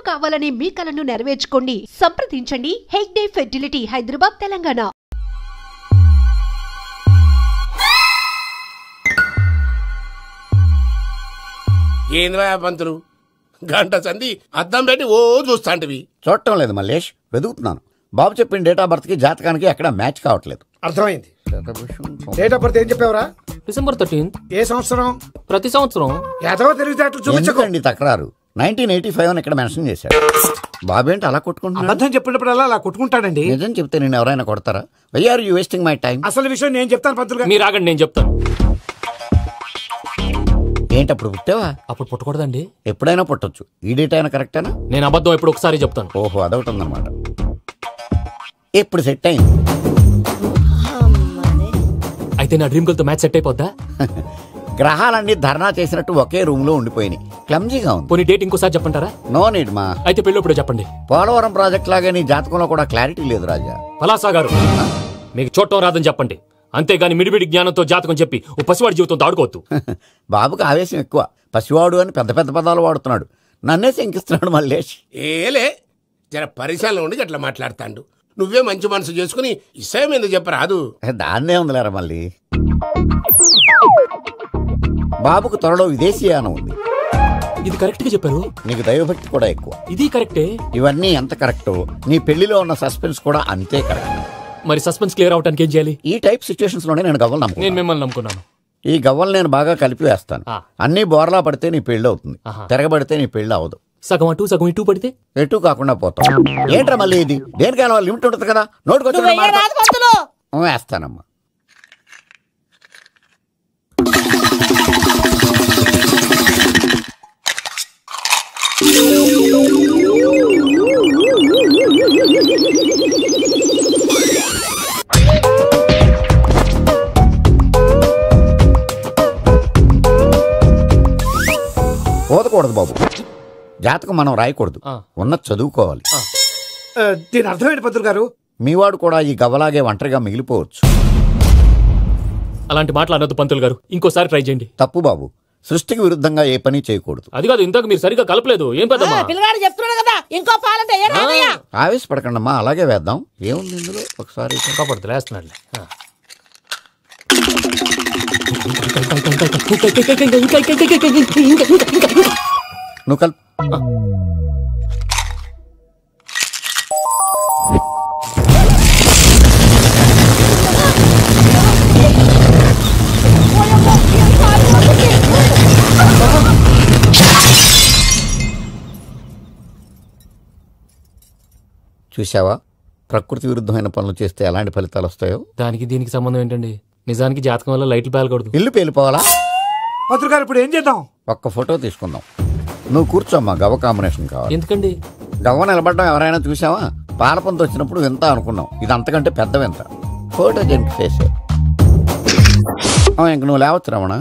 కావాలని మీ కలను నెరవేర్చుకోండి. సంప్రదించండి హెగ్డే ఫెర్టిలిటీ, హైదరాబాద్, తెలంగాణ. ఏంద్రా పంతులు, గంట సంధి అద్దం పెట్టి ఓ చూస్తాంటివి. చూడటం లేదు మల్లేష్, వెతుకుతున్నాను. బాబు చెప్పిన డేట్ ఆఫ్ బర్త్ కి జాతకానికి ఎక్కడ మ్యాచ్ కావట్లేదు. అర్థమైంది. డేట్ ఆఫ్ బర్త్ ఏం చెప్పావురా? December 13th. ఏ సంవత్సరం? ప్రతి సంవత్సరం. ఏదో తెలివితేటలు చూపించకండి. తక్రారు 1985 అని ఇక్కడ మెన్షన్ చేశాడు. బాబు ఏంటి అలా కొట్టుకుంటున్నాడు? అబద్ధం చెప్పినప్పుడు అలా కొట్టుకుంటాడండి. నిజం చెప్తే నేను ఎవరైనా కొడతారా? Why are you wasting my time? అసలు విషయం నేను చెప్తాను పంతులు గారు. మీరు ఆగండి, నేను చెప్తాను. ఏంటి అప్పుడు పుట్టావా? అప్పుడు పుట్టకూడదండి. ఎప్పుడైనా పుట్టొచ్చు. ఈ డేట్ అయినా కరెక్టేనా? నేను అబద్ధం ఎప్పుడు ఒకసారి చెప్తాను. ఓహో, అదొకటి ఉందన్నమాట. ఎప్పుడు సెట్ అయింది? అయితే నా డ్రీమ్ గర్ల్ తో మ్యాచ్ సెట్ అయిపోద్దా? గ్రహాలన్నీ ధర్నా చేసినట్టు ఒకే రూమ్ లో ఉండిపోయినాయి. క్లమ్జీగా ఉంది. పోనీ డేట్ ఇంకోసారి చెప్పంటారా? నో నీడ్ మా. అయితే పెళ్ళప్పుడు చెప్పండి. పోలవరం ప్రాజెక్ట్ లాగే నీ జాతకంలో కూడా క్లారిటీ లేదు రాజా. పలాసా గారు, మీకు చూడటం రాదని చెప్పండి. అంతేగాని మిడిమిడి జ్ఞానంతో జాతకం చెప్పి ఓ పసివాడి జీవితంతో ఆడుకోవద్దు. బాబుకి ఆవేశం ఎక్కువ. పసివాడు అని పెద్ద పెద్ద పదాలు వాడుతున్నాడు. నన్నే శంకిస్తున్నాడు మల్లేష్. ఏలే, జర పరిశీలన ఉండి అట్లా మాట్లాడతాండు. నువ్వే మంచి మనసు చేసుకుని ఇష్టం ఎందుకు చెప్పరాదు? దాన్నే ఉందిలేరా మళ్ళీ. బాబుకు త్వరలో విదేశీయానం ఉంది. ఇది కరెక్ట్ గా చెప్పారు. నీకు దైవభక్తి కూడా ఎక్కువ. ఇది కరెక్టే. ఇవన్నీ ఎంత కరెక్టో నీ పెళ్లిలో ఉన్న సస్పెన్స్ కూడా అంతే కరెక్ట్. మరి సస్పెన్స్ క్లియర్ అవడానికి ఏం చేయాలి? ఈ టైప్ సిచ్యువేషన్స్ లోనే నేను గవ్వలు నమ్ముకున్నాను. నేను మిమ్మల్ని నమ్ముకున్నాను. ఈ గవ్వలు నేను బాగా కలిపి వేస్తాను. అన్ని బోర్లా పడితే నీ పెళ్లి అవుతుంది, తిరగబడితే నీ పెళ్లి అవదు. సగం అటు సగం ఇటు పడితే ఎటు కాకుండా పోతాం. ఏంట్రా మళ్ళీ ఇది? దేనికైనా లిమిట్ ఉంటుంది కదా. నోటుకొచ్చి వేస్తానమ్మా. పోదకూడదు బాబు. జాతకం మనం రాయకూడదు, ఉన్నది చదువుకోవాలి. దీని అర్థమైంది పంతులు గారు. మీవాడు కూడా ఈ గవ్వలాగే ఒంటరిగా మిగిలిపోవచ్చు. అలాంటి మాటలు అనొద్దు పంతులు గారు. ఇంకోసారి ట్రై చేయండి. తప్పు బాబు. సృష్టికి విరుద్ధంగా ఏ పని చేయకూడదు. అది కాదు, ఇంతకు మీరు సరిగ్గా కలపలేదు. ఏం పెద్దమ్మా? ఆవేశపడకండమ్మా, అలాగే వేద్దాం. ఏముంది ఇందులో? ఒకసారి పడుతుంది వేస్తున్నాడు. నువ్వు కల్. చూసావా, ప్రకృతి విరుద్ధమైన పనులు చేస్తే ఎలాంటి ఫలితాలు వస్తాయో. దానికి దీనికి సంబంధం ఏంటండి? నిజానికి జాతకం వల్ల లైట్లు పేలకూడదు. ఇల్లు పేలిపోవాలా? పంతులు గారు ఇప్పుడు ఏం చేద్దాం? ఒక్క ఫోటో తీసుకుందాం. నువ్వు కూర్చోమ్మా, గవ్వ కాంబినేషన్ కావాలి. ఎందుకండి? గవ్వ నిలబడడం ఎవరైనా చూసావా? పాలపంతో వచ్చినప్పుడు వింత అనుకున్నాం, ఇది అంతకంటే పెద్ద వింత. ఫోటో జెనిక్ చేసే ఇంక నువ్వు లేవచ్చు రమణ.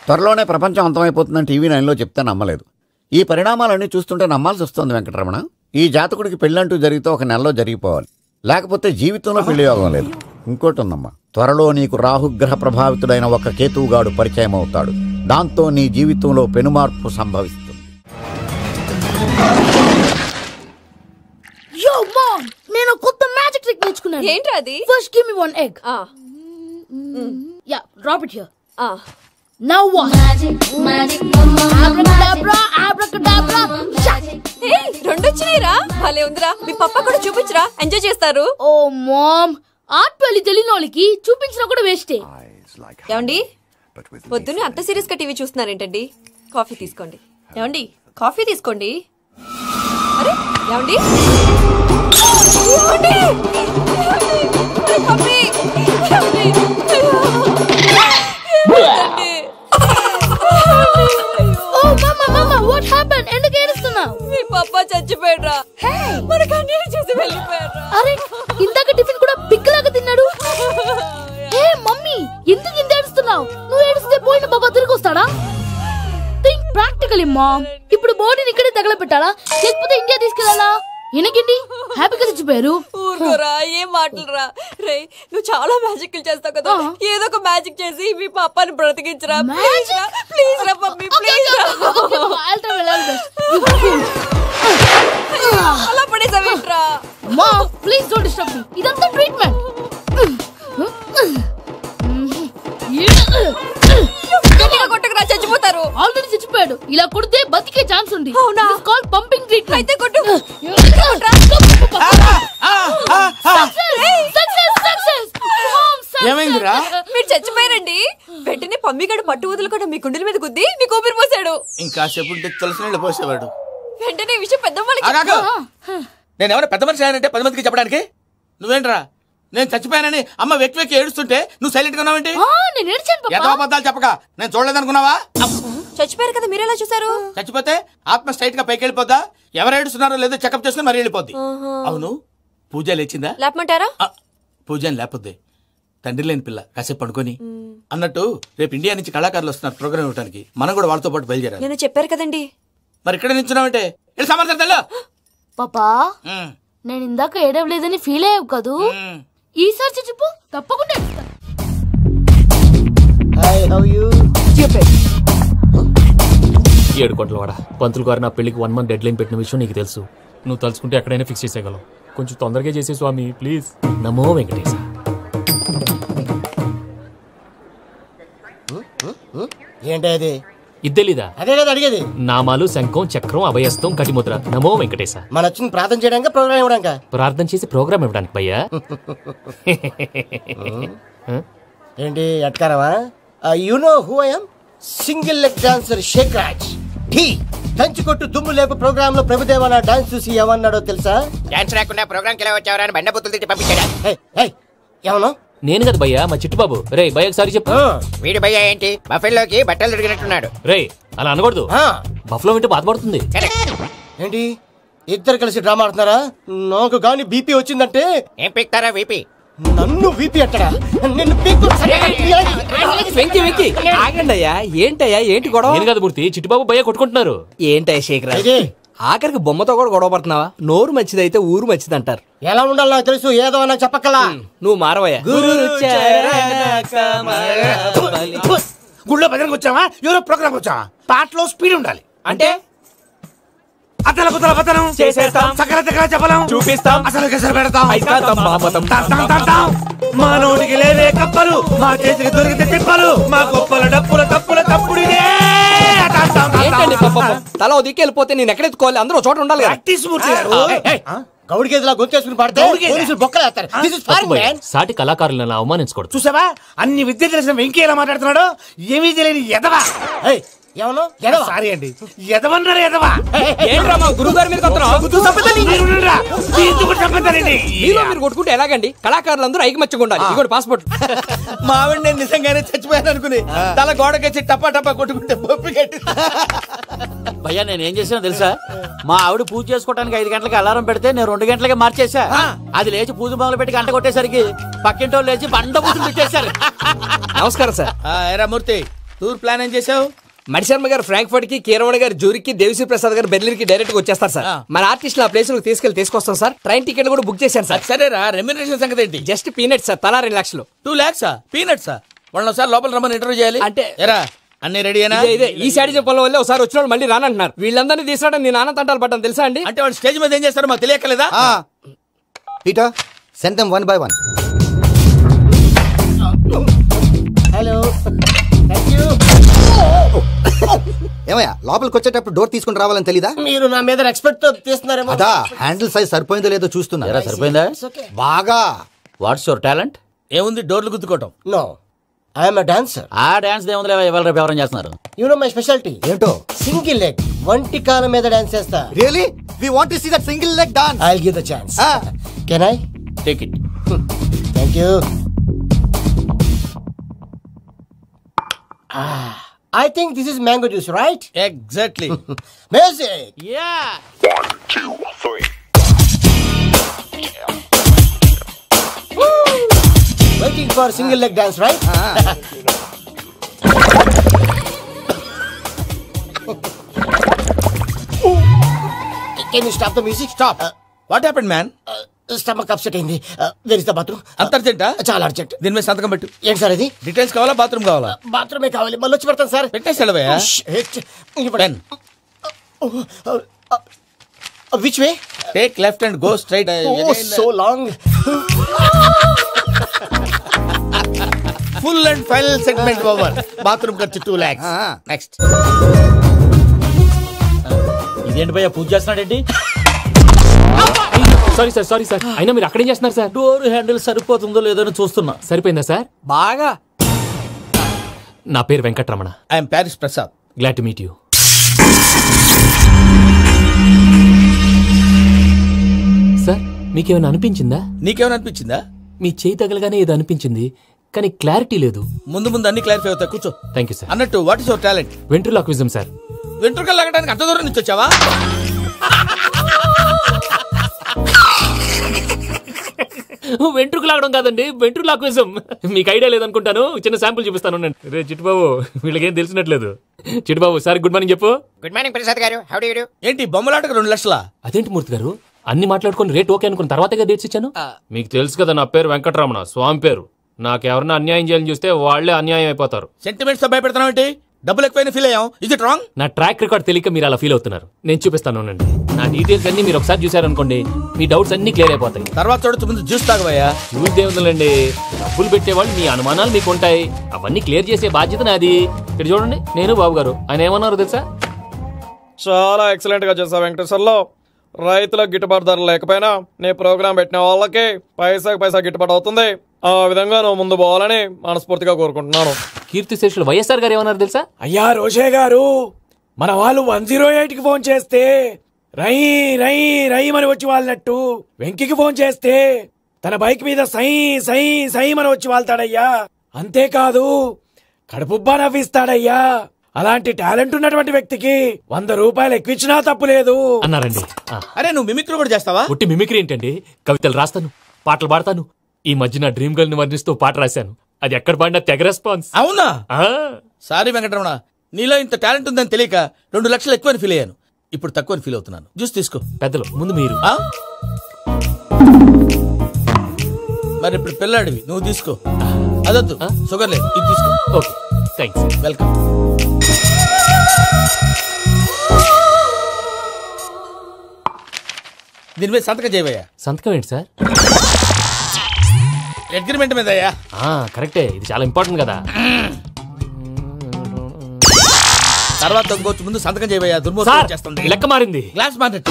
త్వరలోనే ప్రపంచం అంతమైపోతుందని టీవీ 9లో చెప్తే నమ్మలేదు. ఈ పరిణామాలన్నీ చూస్తుంటే నమ్మాల్సి వస్తుంది వెంకటరమణ. ఈ జాతకుడికి పెళ్ళంటూ జరిగితే ఒక నెలలో జరిగిపోవాలి, లేకపోతే జీవితంలో పెళ్లి యోగం లేదు. ఇంకోటి ఉందమ్మా, త్వరలో నీకు రాహుగ్రహ ప్రభావితుడైన ఒక కేతువుగాడు పరిచయం అవుతాడు. దాంతో నీ జీవితంలో పెనుమార్పు సంభవిస్తుంది. నేను కొత్త మ్యాజిక్ ట్రిక్ నేర్చుకున్నాను. ఏంట్రా అది? First give me one egg. Yeah, drop it here. Now what? Magic, abracadabra, abracadabra. Hey, రెండు వచ్చినాయిరా. భలే ఉందిరా. మీ పప్ప కూడా చూపించరా, ఎంజాయ్ చేస్తారు. ఓ మామ్, ఆర్ట్ పెళ్లి తెలియని వాళ్ళకి చూపించినా కూడా వేస్టే. ఏమండి, పొద్దున్నే అంత సీరియస్ గా టీవీ చూస్తున్నారేంటండి? కాఫీ తీసుకోండి. ఏమండి, కాఫీ తీసుకోండి. అరే ఏమండి, ఎందుకు ఏడుస్తున్నావు? మీ పప్ప చచ్చిపోయాడ్రా. మనకు అన్యాయం చేసి వెళ్ళిపోయాడ్రా. అరే, ఇందాక టిఫిన్ కూడా పిక్కలాగా తిన్నాడు. హే మమ్మీ, ఎందుకు ఇంత ఏడుస్తున్నావు? నువ్వు ఏడిస్తే పోయిన బాబా తిరిగి వస్తాడా? Think practically mom. ఇప్పుడు బాడీని ఇక్కడే తగలబెట్టాలా, లేకపోతే ఇండియా తీసుకెళ్లాలా? ఎనకండి హ్యాపీగా చచ్చిపోయారు. ఊరుకోరా, ఏం మాటలురా. రే, నువ్వు చాలా మ్యాజిక్లు చేస్తావు కదా, ఏదో ఒక మ్యాజిక్ చేసి మీ పాపాని బ్రతికించరా. ప్లీజ్ రా మమ్మీ, ప్లీజ్ రా. Ma'am please don't disturb me. ఇదంతా ట్రీట్మెంట్. కొట్టకురా, చచ్చిపోతారు. ఆల్రెడీ చచ్చిపోయాడు. ఇలా కొడితే బతికే ఛాన్స్ ఉంది. అవునా? This call pumping treatment. అయితే కొట్టు. ఏమైందిరా? మీరు చచ్చిపోయారండి. వెంటనే పమ్మిగాడు పట్టు వదులుకుండా మీ గుండెల మీద గుద్ది మీకు ఊపిరి పోసాడు. ఇంకాసేపు ఉంటే తులసి నీళ్ళు పోసేవాడు. వెంటనే ఈ విషయం పెద్దమ్మకి నేను ఎవరైనా పెద్ద మనిషి ఆయనంటే 10 మందికి చెప్పడానికి. నువ్వేంట్రా నేను చచ్చిపోయానని అమ్మ వెక్కి వెక్కి ఏడుస్తుంటే నువ్వు సైలెంట్ గా ఉన్నావేంటి? నేను ఏడ్చాను పాపా. ఎంతో అబద్ధాలు చెప్పక నేను చూడలేదనుకున్నావా? చచ్చిపోయారు కదా, మీరెలా చూసారు? చచ్చిపోతే ఆత్మ స్ట్రైట్ గా పైకి వెళ్ళిపోద్దా? ఎవరు ఏడుస్తున్నారో లేదో చెకప్ చేసుకుని మరీ వెళ్ళిపోద్ది. అవును, పూజ లేచిందా? లేపమంటారా? పూజ అని లేకపోద్ది. తండ్రి లేని పిల్ల కాసేపు పడుకొని. అన్నట్టు రేపు ఇండియా నుంచి కళాకారులు వస్తున్నారు ప్రోగ్రామ్ ఇవ్వడానికి. మనం కూడా వాళ్ళతో పాటు బయలుదేరాలి. నేను చెప్పారు కదండి. మరి ఇక్కడ నిల్చున్నావంటే సమర్థతలో పాపా నేను ఇందాక ఏడవలేదని ఫీల్ అయ్యావు కదూ. ఈసారి చచ్చిపో, తప్పకుండా ఏడుస్తా. ఏడు కోట్ల వాడ పంతులు గారు నా పెళ్లికి 1 month డెడ్ లైన్ పెట్టిన విషయం నీకు తెలుసు. నువ్వు తలుచుకుంటే ఎక్కడైనా ఫిక్స్ చేసేయగలవు. కొంచెం తొందరగా చేసే స్వామి ప్లీజ్. నమో వెంకటేశ. ఏంటి అది? ఇది తెలీదా? అదే కదా అడిగేది. నామాలు శంఖం చక్రం అభయస్తం కటిముద్ర. నమో వెంకటేశ. మన వచ్చింది ప్రార్థన చేయడానికి, ప్రోగ్రామ్ ఇవ్వడానిక? ప్రార్థన చేసి ప్రోగ్రామ్ ఇవ్వడానికి భయ్యా. ఏంటి ఎట్కారమా? You know who I am? Single leg dancer Shaik Raj. తంచుకొట్టు దుమ్ము లేపు ప్రోగ్రామ్ లో ప్రభుదేవ నా డాన్స్ చూసి ఏమన్నాడో తెలుసా? డాన్స్ రాకుండా ప్రోగ్రామ్ కి ఎలా వచ్చావరా అని బండ బుద్ధులు తిట్టి పంపించాడు. ఏమన్నా? నేను కదా భయ్యా, మా చిట్టుబాబు. రే భయ్య ఒకసారి చెప్పు. వీడి భయ్య ఏంటి బఫెల్లోకి బట్టలు తిరిగినట్టున్నాడు. రే అలా అనకూడదు. బఫ్లో వింటే బాధపడుతుంది. ఏంటి ఇద్దరు కలిసి డ్రామా ఆడుతున్నారా? నాకు గాని బీపీ వచ్చిందంటే ఏం పీక్తారా వీపీ? నన్ను బీపీ అట్టడా? నిన్ను వెంకి వెంకి ఆగండి అయ్యా. ఏంటయ్యా ఏంటి గొడవ? నేను కదా మూర్తి, చిట్టుబాబు భయ్య కొట్టుకుంటున్నారు. ఏంటయ్యా శేఖర్, ఆఖరికి బొమ్మతో కూడా గొడవ పడుతున్నావా? నోరు మంచిదైతే ఊరు మంచిది అంటారు. ఎలా ఉండాలి నాకు తెలుసు, ఏదో నాకు చెప్పక్కలా. నువ్వు మారవయ్యా. గుళ్ళో భజనకు వచ్చావా? ఎవరో ప్రోగ్రామ్ వచ్చావా? పాటలో స్పీడ్ ఉండాలి. అంటే అతల కుతల పతనం చేసేస్తాం, సకల దగ్గర చెప్పలేం, చూపిస్తాం, అసలు గెసరు పెడతాం, అయితాం బాపతం. మా నోటికి లేవే కప్పలు, మా చేతికి దొరికితే తిప్పలు, మా గొప్పల డప్పుల తప్పుల తప్పుడిదే. ఏంటండి తల దిక్కి వెళ్ళిపోతే నేను ఎక్కడెత్తుకోవాలి? అందరూ చోట ఉండాలి. గౌడికేదిలా గొంతేసుకుని పాడితే పోలీసులు బొక్కలు వేస్తారు. This is foreign, man. సాటి కళాకారులను అవమానించకూడదు. చూసావా అన్ని విద్య తెలిసిన వెంకీ ఎలా మాట్లాడుతున్నాడు? ఏమీ తెలియని ఎదవా. సారీ అండి, ఎదవన్నారు ఎదవా. ఏంట్రా మా గురువు గారి మీద మీరు కొట్టుకుంటే ఎలాగండి? కళాకారులందరూ ఐకమత్యంగా ఉండాలి. ఇదిగోండి పాస్పోర్ట్. మా ఆవిడ నేను నిజంగానే చచ్చిపోయాను అనుకుని తల గోడకేసి టపా టపా కొట్టుకుంటే బొప్పి కట్టి. భయ్యా నేను ఏం చేసినా తెలుసా? మా ఆవిడ పూజ చేసుకోవడానికి 5 గంటలకి అలారం పెడితే నేను 2 గంటలకి మార్చేసా. అది లేచి పూజ మొదలు పెట్టి గంట కొట్టేసరికి పక్కింటి వాళ్ళు లేచి బండ పూజలు పెట్టేశారు. నమస్కారం సార్. ఏరా మూర్తి, టూర్ ప్లాన్ ఏం చేసావు? మణిశర్మ గారు ఫ్రాంక్ఫర్ట్ కి, కీరవాణి గారు జూరికి, దేవిశ్రీ ప్రసాద్ గారు బెర్లిన్ కి డైరెక్ట్ గా వచ్చేస్తారు సార్. మన ఆర్టిస్ట్ ఆ ప్లేస్ తీసుకొస్తాం సార్. ట్రైన్ టికెట్ కూడా బుక్ చేశాను సార్. సరేరా, రెమ్యూనరేషన్ సంగతి ఏంటి? జస్ట్ పీనట్స్ సార్, తలా 2 లక్షలు. 2 lakhs పీనట్స్? వాళ్ళని ఒకసారి లోపల రమ్మని ఇంటర్వ్యూ చేయాలి. అంటే ఎరా అన్ని రెడీ అయినా? ఇదే ఈ శాడీ చెప్పడం వల్ల ఒకసారి వచ్చిన వాళ్ళు మళ్ళీ రానంటున్నారు. వీళ్ళందరినీ తీసుకురావడం నేను నాన్న తంటాలు పడ్డాను తెలుసా అండి. అంటే వాళ్ళు స్టేజ్ మీద ఏం చేస్తారో మాకు తెలియక్కలేదా? Peter send them 1 by 1. Hello, thank you. ఏమయ్యా లోపలికి వచ్చేటప్పుడు డోర్ తీసుకుని రావాలని తెలీదా? మీరు నా మీద ఎక్స్పెక్ట్ తో తీస్తున్నారేమో. అదా హ్యాండిల్ సైజ్ సరిపోయిందో లేదో చూస్తున్నా. సరిపోయిందా? బాగా. What's your talent? ఏముంది డోర్లు గుద్దుకోవటం. No, I am a dancer. ఆ డాన్స్ దేవుందిలే, ఇవాళ రేపు ఎవరైనా చేస్తున్నారు. యు నో మై స్పెషాలిటీ ఏంటో? సింగిల్ లెగ్, వంటి కాలం మీద డాన్స్ చేస్తా. Really we want to see that single leg dance. I will give the chance. Can I take it? Thank you. I think this is mango juice, right? Exactly. Music. Yeah. 1, 2, 3. Waiting for single leg dance, right? Can you stop the music? Stop. What happened, man? Stomach upset అయింది. Where is the bathroom? అంత అర్జెంటా? చాలా urgent. దీని మీద సంతకం పెట్టు. ఏంటి sir ఇది? Details కావాలా బాత్రూమ్ కావాలా? బాత్రూమే కావాలి, మళ్ళీ వచ్చి పెడతాను సార్. పెట్టేసాడవయ్యా. Which way? Take left and go straight. So long. Full and final segment over. Bathroom ఖర్చు 2 lakhs. నెక్స్ట్. ఇదేంటి భయ్యా పూజ చేస్తున్నాడేంటి? సారీ సార్ అయినా మీరు అక్కడేం చేస్తున్నారు సార్? డోర్ హ్యాండిల్ సరిపోతుందో లేదో అని చూస్తున్నా. సరిపోయిందా సార్? బాగా. నా పేరు Venkataramana. I'm Paris Prasad. Glad to meet you. Sir మీకేమైనా అనిపించిందా? నీకేమైనా అనిపించిందా? మీ చేయి తగలగానే ఏదో అనిపించింది, కానీ క్లారిటీ లేదు. ముందు అన్ని క్లారిఫై అవుతాయి. కూర్చో. Thank you sir. అన్నట్టు what is your talent? Ventriloquism sir. వెంట్రుకలు లాగడానికి అంత దూరం నుంచి వచ్చావా? వెంట్రుకు లాగడం కాదండి, వెంట్రులాక్విజం. మీకు ఐడియా లేదనుకుంటాను, చిన్న శాంపుల్ చూపిస్తాను. రే చిట్టుబాబు, వీళ్ళకేం తెలిసినట్లేదు. చిట్టుబాబు సార్ గుడ్ మార్నింగ్ చెప్పు. Good morning Prasad garu. How do you do? ఏంటి బొమ్మలాటకు 2 లక్షలా? అదేంటి మూర్తి గారు, అన్ని మాట్లాడుకుని రేట్ ఓకే అనుకున్న తర్వాతగా డేట్స్ ఇచ్చాను. మీకు తెలుసు కదా నా పేరు వెంకటరమణ, స్వామి పేరు. నాకెవరన్నా అన్యాయం చేయాలని చూస్తే వాళ్లే అన్యాయం అయిపోతారు. సెంటిమెంట్స్ తో భయపెడతావు ఏంటి? డబ్బులు ఎక్కువైనా ఫీల్ అయ్యాం. Is it wrong? నా ట్రాక్ రికార్డ్ తెలియక మీరు అలా ఫీల్ అవుతున్నారు. నేను చూపిస్తాను అండి. నా డీటెయిల్స్ అన్ని మీరు ఒకసారి చూసారనుకోండి, మీ డౌట్స్ అన్ని క్లియర్ అయిపోతాయి. తర్వాత చూడొచ్చు, ముందు జ్యూస్ తాగబోయా. జ్యూస్ దేవుందండి, డబ్బులు పెట్టేవాళ్ళు మీ అనుమానాలు మీకు ఉంటాయి, అవన్నీ క్లియర్ చేసే బాధ్యత నాది. ఇక్కడ చూడండి, నేను బాబు గారు. ఆయన ఏమన్నారు తెలుసా? చాలా ఎక్సలెంట్ గా చేశావు వెంకటేశ్వర్లో. రైతులకు గిట్టుబాటు ధర లేకపోయినా నీ ప్రోగ్రాం పెట్టిన వాళ్ళకి పైసాకి పైసా గిట్టుబాటు అవుతుంది. ఆ విధంగా నువ్వు ముందు పోవాలని మనస్ఫూర్తిగా కోరుకుంటున్నాను. కీర్తి శేషులు వైఎస్ఆర్ గారు ఏమన్నారు తెలుసా? అయ్యా రోషే గారు, మన వాళ్ళు 108కి ఫోన్ చేస్తే రై రై రై అని వచ్చి వాళ్ళనట్టు, వెంకికి ఫోన్ చేస్తే తన బైక్ మీద సై సై సై అని వచ్చి వాళ్తాడయ్యా. అంతేకాదు కడుపుబ్బా నవ్విస్తాడయ్యా. అలాంటి టాలెంట్ ఉన్నటువంటి వ్యక్తికి 100 రూపాయలు ఎక్కువిచ్చినా తప్పు లేదు అన్నారండి. అరే నువ్వు మిమిక్రీ కూడా చేస్తావా? ఉట్టి మిమిక్రీ ఏంటండి, కవితలు రాస్తాను, పాటలు పాడతాను. ఈ మధ్య నా డ్రీమ్ గర్ల్ ని వర్ణిస్తూ పాట రాశాను, అది ఎక్కడ పాడినా తెగ రెస్పాన్స్. అవునా? సారీ వెంకటరమణ, నీలో ఇంత టాలెంట్ ఉందని తెలియక 2 లక్షలు ఎక్కువని ఫీల్ అయ్యాను. ఇప్పుడు తక్కువని ఫీల్ అవుతున్నాను. జ్యూస్ తీసుకో. పెద్దలు ముందు మీరు. మరి ఇప్పుడు పిల్లాడివి, నువ్వు తీసుకో. అదొద్దు, షుగర్ లేదు, ఇది తీసుకో. Okay thanks. వెల్కమ్. దీని మీద సంతకం చేయవయ్యా. సంతకం ఏంటి సార్? అగ్రిమెంట్ మీద అయ్యా. కరెక్టే, ఇది చాలా ఇంపార్టెంట్ కదా. తర్వాత ఇంకొచ్చు, ముందు సంతకం చేయవయ్యా. దుర్మోహం చేస్తుంది. లెక్క మారింది. Glass market.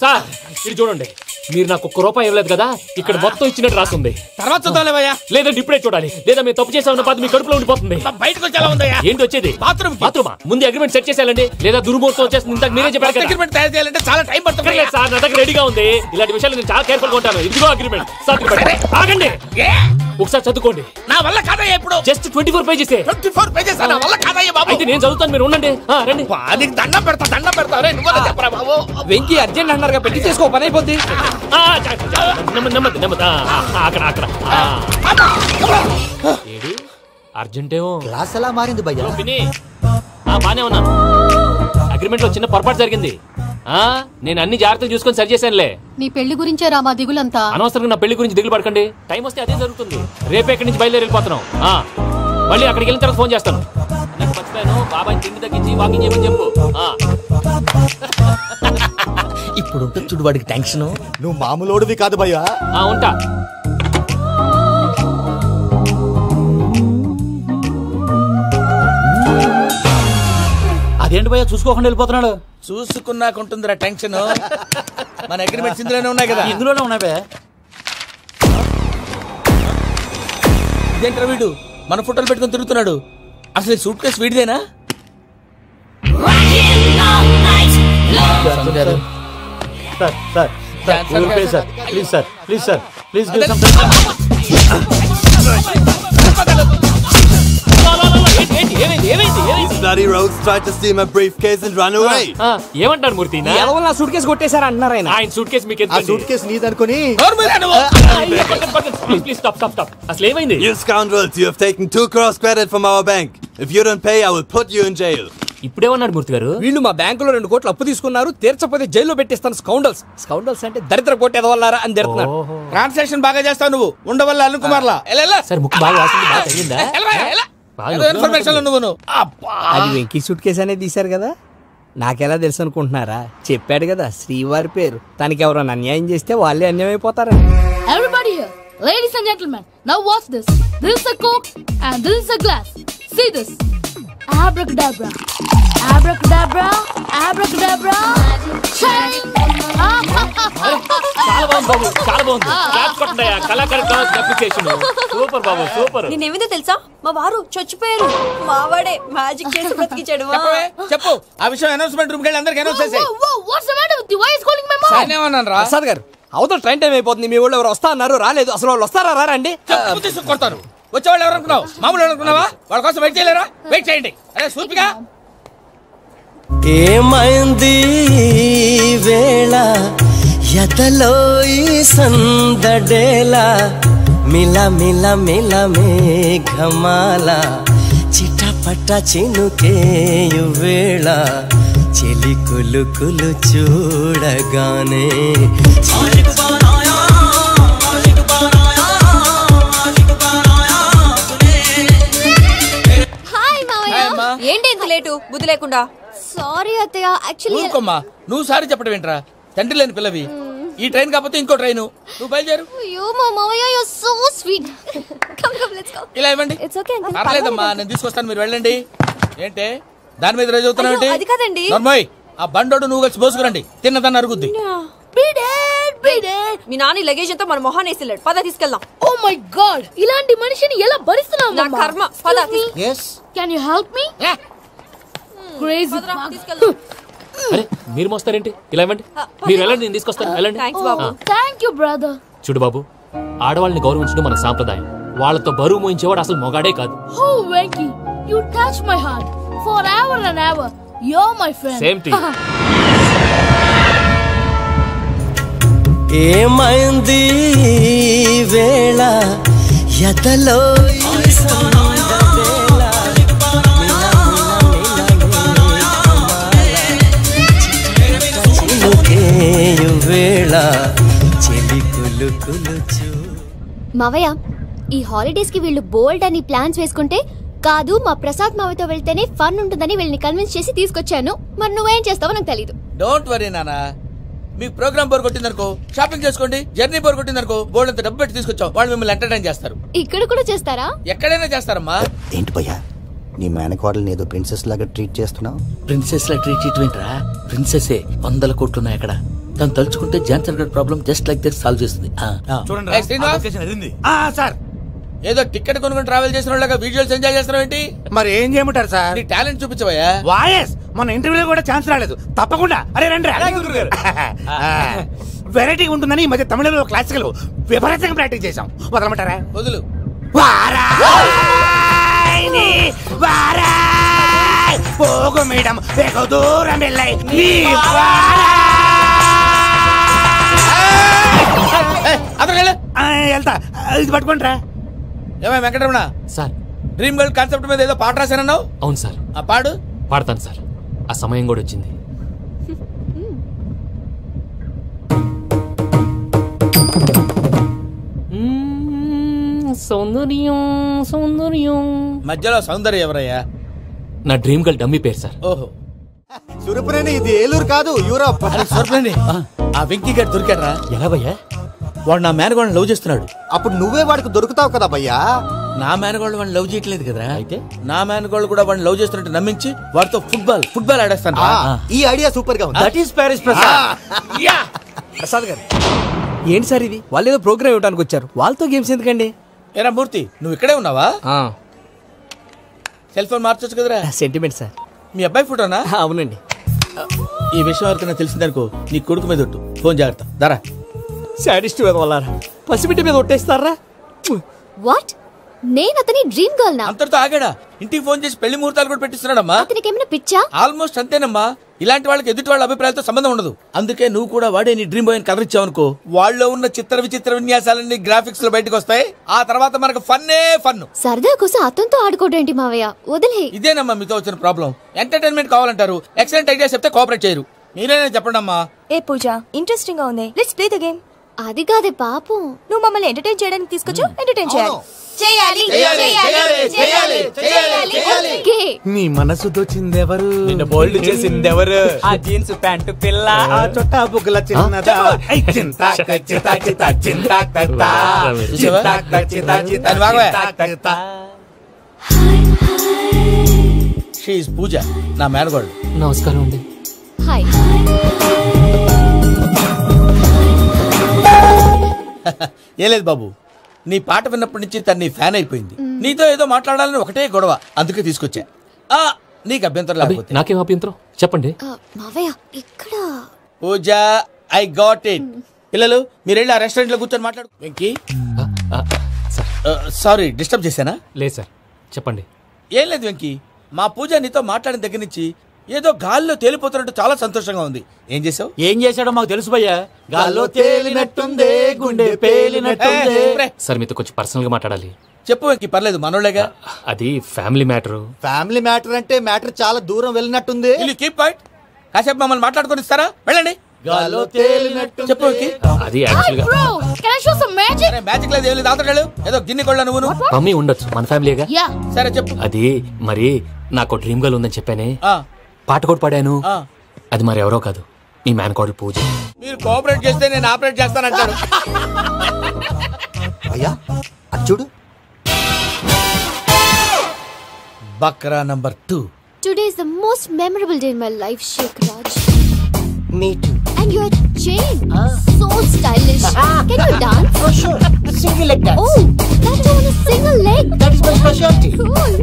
సార్ ఇది చూడండి, మీరు నాకు 1 రూపాయి ఇవ్వలేదు కదా, ఇక్కడ మొత్తం ఇచ్చినట్టు రాస్తుంది. తర్వాత చూద్దాంలేవయ్యా. లేదంటే ఇప్పుడే చూడాలి, లేదా మీరు తప్పు చేసామన్న బాధ మీ కడుపులో ఉండిపోతుంది. బయటకు వచ్చేలా ఉందయ్యా. ఏంటి వచ్చేది? బాత్రూమా? ముందు అగ్రిమెంట్ సెట్ చేసేయాలండి, లేదా దుర్మూర్తం వచ్చేస్తుంది. ఇంతకు మీరే చెప్పారు కదా అగ్రిమెంట్ తయారు చేయాలంటే చాలా టైం పడుతుంది సార్. నా దగ్గర రెడీగా ఉంది. ఇలాంటి విషయాలు నేను చాలా కేర్ఫుల్ గా ఉంటాను. ఇదిగో అగ్రిమెంట్. ఆగండి, ఒకసారి చదువుకోండి. నా వల్ల కాదయ్యా. ఇప్పుడు జస్ట్ 24 పేజెస్. 24 పేజెస్ నా వల్ల కాదయ్యా బాబు. అయితే నేను చదువుతాను, మీరు ఉండండి. రండి. నీకు దండం పెడతా. రే నువ్వు చెప్పరా బాబు. వెంకీ అర్జెంట్ అన్నారుగా, పెట్టి చేసుకో, పని అయిపోద్ది. అక్కడ ఏడు అర్జెంటేమో. క్లాస్ ఎలా మారింది భయ్యా? బానే ఉన్నాను. అగ్రిమెంట్ లో చిన్న పొరపాటు జరిగింది. నేను అన్ని జాగ్రత్తలు చూసుకొని సరి చేశానులే. నీ పెళ్లి గురించే రా మా దిగులంతా. అనవసరంగా నా పెళ్లి గురించి దిగులు పడకండి. టైం వస్తే అదే జరుగుతుంది. రేపే ఇక్కడి నుంచి బయలుదేరి వెళ్ళిపోతున్నాం. మళ్ళీ అక్కడికి వెళ్ళిన తర్వాత ఫోన్ చేస్తాను. నాకు మర్చిపోయాను, బాబాయ్ తిండి తగ్గించి వాకింగ్ చేయమని చెప్పు. ఇప్పుడు ఉంటుంది చూడు వాడికి టెన్షన్. నువ్వు మామూలోడివి కాదు భయ్యా. ఉంటా. అదేంటి భయ్యా చూసుకోకుండా వెళ్ళిపోతున్నాడు? చూసుకున్నాకుంటుందిరా టెన్షన్. మన అగ్రిమెంట్స్ ఇందులోనే ఉన్నాయి కదా. ఇందులోనే ఉన్నాయి బే. ఇదేంట్రా వీడు మన ఫోటోలు పెట్టుకొని తిరుగుతున్నాడు? అసలు సూట్ కేసు వీడిదేనా? ఏమంటారు మూర్తి? నా సూట్ కేసు కొట్టేశారు అంటున్నారు ఆయన. ఆయన సూట్ కేసు మీకు సూట్ కేసు నీదనుకుని. అసలు ఏమైంది? You scoundrels, you have taken 2 crores credit from our bank. If you don't pay, I will put you in jail. ఇప్పుడేమన్నాడు మూర్తి గారు? వీళ్ళు మా బ్యాంకులో 2 కోట్లు అప్పు తీసుకున్నారు, తీర్చపోతే జైల్లో పెట్టిస్తాను. స్కౌండల్స్ అంటే దరిద్ర పోటీ ఎదవల్లారా అని తిడుతున్నారు. ట్రాన్సాక్షన్ బాగా చేస్తావు నువ్వు. ఉండవల్ల అరుణ్ కుమార్ లా. సార్ ముక్కు బాగా వాసింది, బాగా తగ్గిందా? ఇన్ఫర్మేషన్ నువ్వు. అది వెంకీ సూట్ కేసు అనేది తీశారు కదా. నాకెలా తెలుసు అనుకుంటున్నారా? చెప్పాడు కదా శ్రీవారి పేరు. తనకి ఎవరైనా అన్యాయం చేస్తే వాళ్ళే అన్యాయం అయిపోతారని. Everybody here, ladies and gentlemen, now watch this. This is a Coke and this is a glass. See this. Abracadabra. Abracadabra. Abracadabra. Shine. చాలా బాగుంది బాబు, చాలా బాగుంది. క్లాప్స్ కొట్టండి. కళాకారు అప్లికేషన్ సూపర్ బాబు, సూపర్. నేనేమిందో తెలుసా, మా వారు చచ్చిపోయారు. మావాడే మ్యాజిక్ చేసి బ్రతికించాడు. చెప్పు ఆ విషయం అనౌన్స్మెంట్ రూమ్ కి వెళ్ళి అందరికి అనౌన్స్ చేసేయ్. What's the matter with you? Why is calling my mom? నేనేమన్నాను రా? ప్రసాద్ గారు, అవతల ట్రైన్ టైం అయిపోతుంది. మీ ఊళ్ళో ఎవరు వస్తా అన్నారు, రాలేదు. అసలు వాళ్ళు వస్తారా రారా అండి? కొడతారు. వచ్చేవాళ్ళు ఎవరు అనుకున్నావు? మామూలు అనుకున్నావా? వాళ్ళ కోసం వెయిట్ చేయలేరా? వెయిట్ చేయండి. అరే సూపిగా ఏమైంది వేళ ఎదలో ఈ సందడేల మిల మిల మిల మేఘమాల చిటపట చినుకేయు వేళ చెలి కులు కులు చూడగానే ఏంటి ఇంత లేటు? బుద్ధి లేకుండా. సారీ అత్తయ్య, యాక్చువల్లీ నువ్వు సారీ చెప్పడం ఏంట్రా? తండ్రి లేని పిల్లవి. ఈ ట్రైన్ కాకపోతే ఇంకో ట్రైన్. నువ్వు బయలుదేరు. అయ్యో మా మావయ్య, you are so sweet. Come come let's go. ఇలా ఇవ్వండి. It's okay uncle. పర్లేదమ్మా, నేను తీసుకొస్తాను, మీరు వెళ్ళండి. ఏంటే దాని మీద రోజు అవుతున్నావు ఏంటి? అది కాదండి. నర్మోయ్, ఆ బండోడు నువ్వు కలిసి పోసుకురండి. తిన్నదాన్ని అరుగుద్ది. మీ నాని లగేజ్ అంతా మన మొహాన్ని వేసిల్లాడు. పద తీసుకెళ్దాం. Oh my god, ఇలాంటి మనిషిని ఎలా భరిస్తున్నావు? నా కర్మ. పద. yes Can you help me? Crazy. తీసుకెళ్దాం. అరే మీరు మోస్తారేంటి? ఇలా ఇవ్వండి. మీరు వెళ్ళండి, నేను తీసుకొస్తాను. వెళ్ళండి. Thanks Babu. Thank you brother. చూడు బాబు, ఆడవాళ్ళని గౌరవించడం మన సాంప్రదాయం. వాళ్ళతో బరువు మోయించేవాడు అసలు మొగాడే కాదు. Oh Venki, you touch my heart forever and ever. You're my friend. Same to you. ఏమైంది వేళ ఎదలో ఈ సందడేల చినుకేయు వేళ చెలి కులు కులు చూ. మావయ్య, ఈ హాలిడేస్ కి వీళ్ళు బోల్డ్ అని ప్లాన్స్ వేసుకుంటే కాదు మా ప్రసాద్ మావయ్యతో వెళ్తేనే ఫన్ ఉంటుందని వీళ్ళని కన్విన్స్ చేసి తీసుకొచ్చాను. మరి నువ్వేం చేస్తావో నాకు తెలీదు. డోంట్ వరీ నానా, మీకు ప్రోగ్రామ్ బోర్ కొట్టిందనుకో షాపింగ్ చేసుకోండి. జర్నీ బోర్ కొట్టిందనుకో బోర్డు అంత డబ్బు పెట్టి తీసుకొచ్చాం. వాళ్ళు మిమ్మల్ని ఎంటర్టైన్ చేస్తారు. ఇక్కడ కూడా చేస్తారా? ఎక్కడైనా చేస్తారమ్మా. ఏంటి భయ్యా, నీ మేనకోడల్ని ఏదో ప్రిన్సెస్ లాగా ట్రీట్ చేస్తున్నావు? ప్రిన్సెస్ లా ట్రీట్ చేయటమేంట్రా? ప్రిన్సెస్ 100 కోట్లు ఉన్నాయి అక్కడ. తను తలుచుకుంటే జాన్సన్ గడ్ problem just like that solve చేస్తుంది. చూడండి సార్, ఏదో టికెట్ కొనుక్కొని ట్రావెల్ చేసిన వాళ్ళగా విజువల్స్ ఎంజాయ్ చేస్తున్నావు ఏంటి? మరి ఏం చేయమంటారు సార్? నీ టాలెంట్ చూపించవయ్యా. వాయస్ మన ఇంటర్వ్యూలో కూడా ఛాన్స్ రాలేదు. తప్పకుండా. అరే రండి. వెరైటీ ఉంటుందని ఈ మధ్య తమిళంలో క్లాసికల్ విపరీతంగా ప్రాక్టీస్ చేసాం. వదలమంటారా? వదులు. పోగు మేడం వెగు దూరం వెళ్ళాయి. వెళ్తా, ఇది పట్టుకుంటారా? ఏమై Venkataramana sir, dream girl concept మీద ఏదో పాట రాశానన్నావు? అవును సార్. ఆ పాడు. పాడతాను సార్. ఆ సమయం కూడా వచ్చింది. సౌందర్యం సౌందర్యం. మధ్యలో సౌందర్యం ఎవరయ్యా? నా డ్రీమ్ గర్ల్ డమ్మీ పేరు సార్. ఓహో, సురపురేని ఇది ఏలూరు కాదు, యూరోప్. సూరపురేని. ఆ వెంకీ గారు దొరికాడరా? ఎలా భయ్యా? వాడు నా మేనగోళ్ళని లవ్ చేస్తున్నాడు. అప్పుడు నువ్వే వాడికి దొరుకుతావు కదా భయ్యా. నా మేనగోళ్ళు వాడిని లవ్ చేయట్లేదు కదా. అయితే నా మేనగోళ్ళు కూడా వాడిని లవ్ చేస్తున్నట్టు నమ్మించి వాడితో ఫుట్బాల్ ఆడేస్తాను. ఈ ఐడియా సూపర్ గా ఉంది. That is Paris Prasad. Prasad గారు, ఏంటి సార్ ఇది? వాళ్ళు ఏదో ప్రోగ్రామ్ ఇవ్వడానికి వచ్చారు, వాళ్ళతో గేమ్స్ ఎందుకండి? ఏరా మూర్తి, నువ్వు ఇక్కడే ఉన్నావా? సెల్ ఫోన్ మార్చొచ్చు కదరా. Sentiment sir. మీ అబ్బాయి ఫోటోనా? అవునండి. ఈ విషయం ఎవరికైనా తెలిసిందనుకో నీ కొడుకు మీద ఒట్టు. ఫోన్ జాగ్రత్త. దారా. సాడిస్ట్ మీద వాళ్ళారా? పసిబిడ్డ మీద ఒట్టేస్తారా? వాట్? నేను అతని డ్రీమ్ గర్ల్ నా? అంతటితో ఆగాడా? ఇంటికి ఫోన్ చేసి పెళ్లి ముహూర్తాలు కూడా పెట్టిస్తున్నాడమ్మా. అతనికి ఏమైనా పిచ్చా? ఆల్మోస్ట్ అంతేనమ్మా. ఇలాంటి వాళ్ళకి ఎదుటి వాళ్ళ అభిప్రాయాలతో సంబంధం ఉండదు. అందుకే నువ్వు కూడా వాడే నీ డ్రీమ్ బాయ్ అని కవర్ ఇచ్చావనుకో, వాళ్ళలో ఉన్న చిత్ర విచిత్ర విన్యాసాలన్నీ గ్రాఫిక్స్ లో బయటకు వస్తాయి. ఆ తర్వాత మనకు ఫన్నే ఫన్. సరదా కోసం అతనితో ఆడుకోవడం మావయ్య, వదిలే. ఇదేనమ్మా మీతో వచ్చిన ప్రాబ్లం. ఎంటర్టైన్మెంట్ కావాలంటారు, ఎక్సలెంట్ ఐడియా చెప్తే కోఆపరేట్ చేయరు. మీరేనా చెప్పండి అమ్మా. ఏ పూజ, ఇంట్రెస్టింగ్ గా ఉంది. Let's play the game. అది కాదే పాపం, నువ్వు మమ్మల్ని ఎంటర్టైన్ చేయడానికి తీసుకొచ్చు, ఎంటర్టైన్ చేయాలి. నీ మనసు దోచిందెవరు? నిన్న బోల్డ్ చేసిందెవరు? ఆ జీన్స్ ప్యాంటు పిల్ల, ఆ చొట్టా బుగ్గల చిన్నదా. పూజ నా మేనగోళ్ళు. నమస్కారం అండి. హాయ్. ఏ లేదు బాబు, నీ పాట విన్నప్పటి నుంచి తను నీ ఫ్యాన్ అయిపోయింది. నీతో ఏదో మాట్లాడాలని ఒకటే గొడవ, అందుకే తీసుకొచ్చా. నీకు అభ్యంతరం లేకపోతే. నాకేం అభ్యంతరం చెప్పండి. మావయ్య ఇక్కడ. పూజ, ఐ గాట్ ఇట్. పిల్లలు మీరు వెళ్ళి ఆ రెస్టారెంట్ లో కూర్చొని మాట్లాడు. వెంకీ, సారీ డిస్టర్బ్ చేశానా? లేదు సార్, చెప్పండి. ఏం లేదు వెంకీ, మా పూజ నీతో మాట్లాడిన దగ్గర నుంచి ఏదో గాల్లో తేలిపోతున్నట్టు చాలా సంతోషంగా ఉంది. ఏం చేసావు? ఏం చేశాడో మాకు తెలుసు భయ్యా. గాల్లో తేలినట్టుందే, గుండె పేలినట్టుందే. సార్ మీతో కొంచెం పర్సనల్ గా మాట్లాడాలి. చెప్పు వెంకీ, పర్లేదు మనోళ్ళేగా. అది ఫ్యామిలీ మ్యాటర్. ఫ్యామిలీ మ్యాటర్ అంటే మ్యాటర్ చాలా దూరం వెళ్ళినట్టుంది. Keep quiet. కాసేపు మమ్మల్ని మాట్లాడుకొని ఇస్తారా? వెళ్ళండి. గాల్లో తేలినట్టు చెప్పు వెంకీ. అది యాక్చువల్ గా మ్యాజిక్ లేదు, ఏం లేదు. అవతల ఏదో గిన్నె కొళ్ళ నువ్వు. మమ్మీ ఉండొచ్చు, మన ఫ్యామిలీగా. సరే చెప్పు. అది మరి నాకు డ్రీమ్ గర్ల్ ఉందని చెప్పానే, పాట కూడా పాడాను. అది మరి ఎవరో కాదు, మీ మేనకోడలు పూజ. మీరు కోఆపరేట్ చేస్తే నేను ఆపరేట్ చేస్తానంటాడు. అయ్యా అది చూడు. Bakra number 2. Today is the most memorable day in my life, Sheikh Raj. Me too. And your chain, so stylish. Can you dance? Oh sure, single leg dance. Oh, that too on a single leg. That is my specialty. Cool.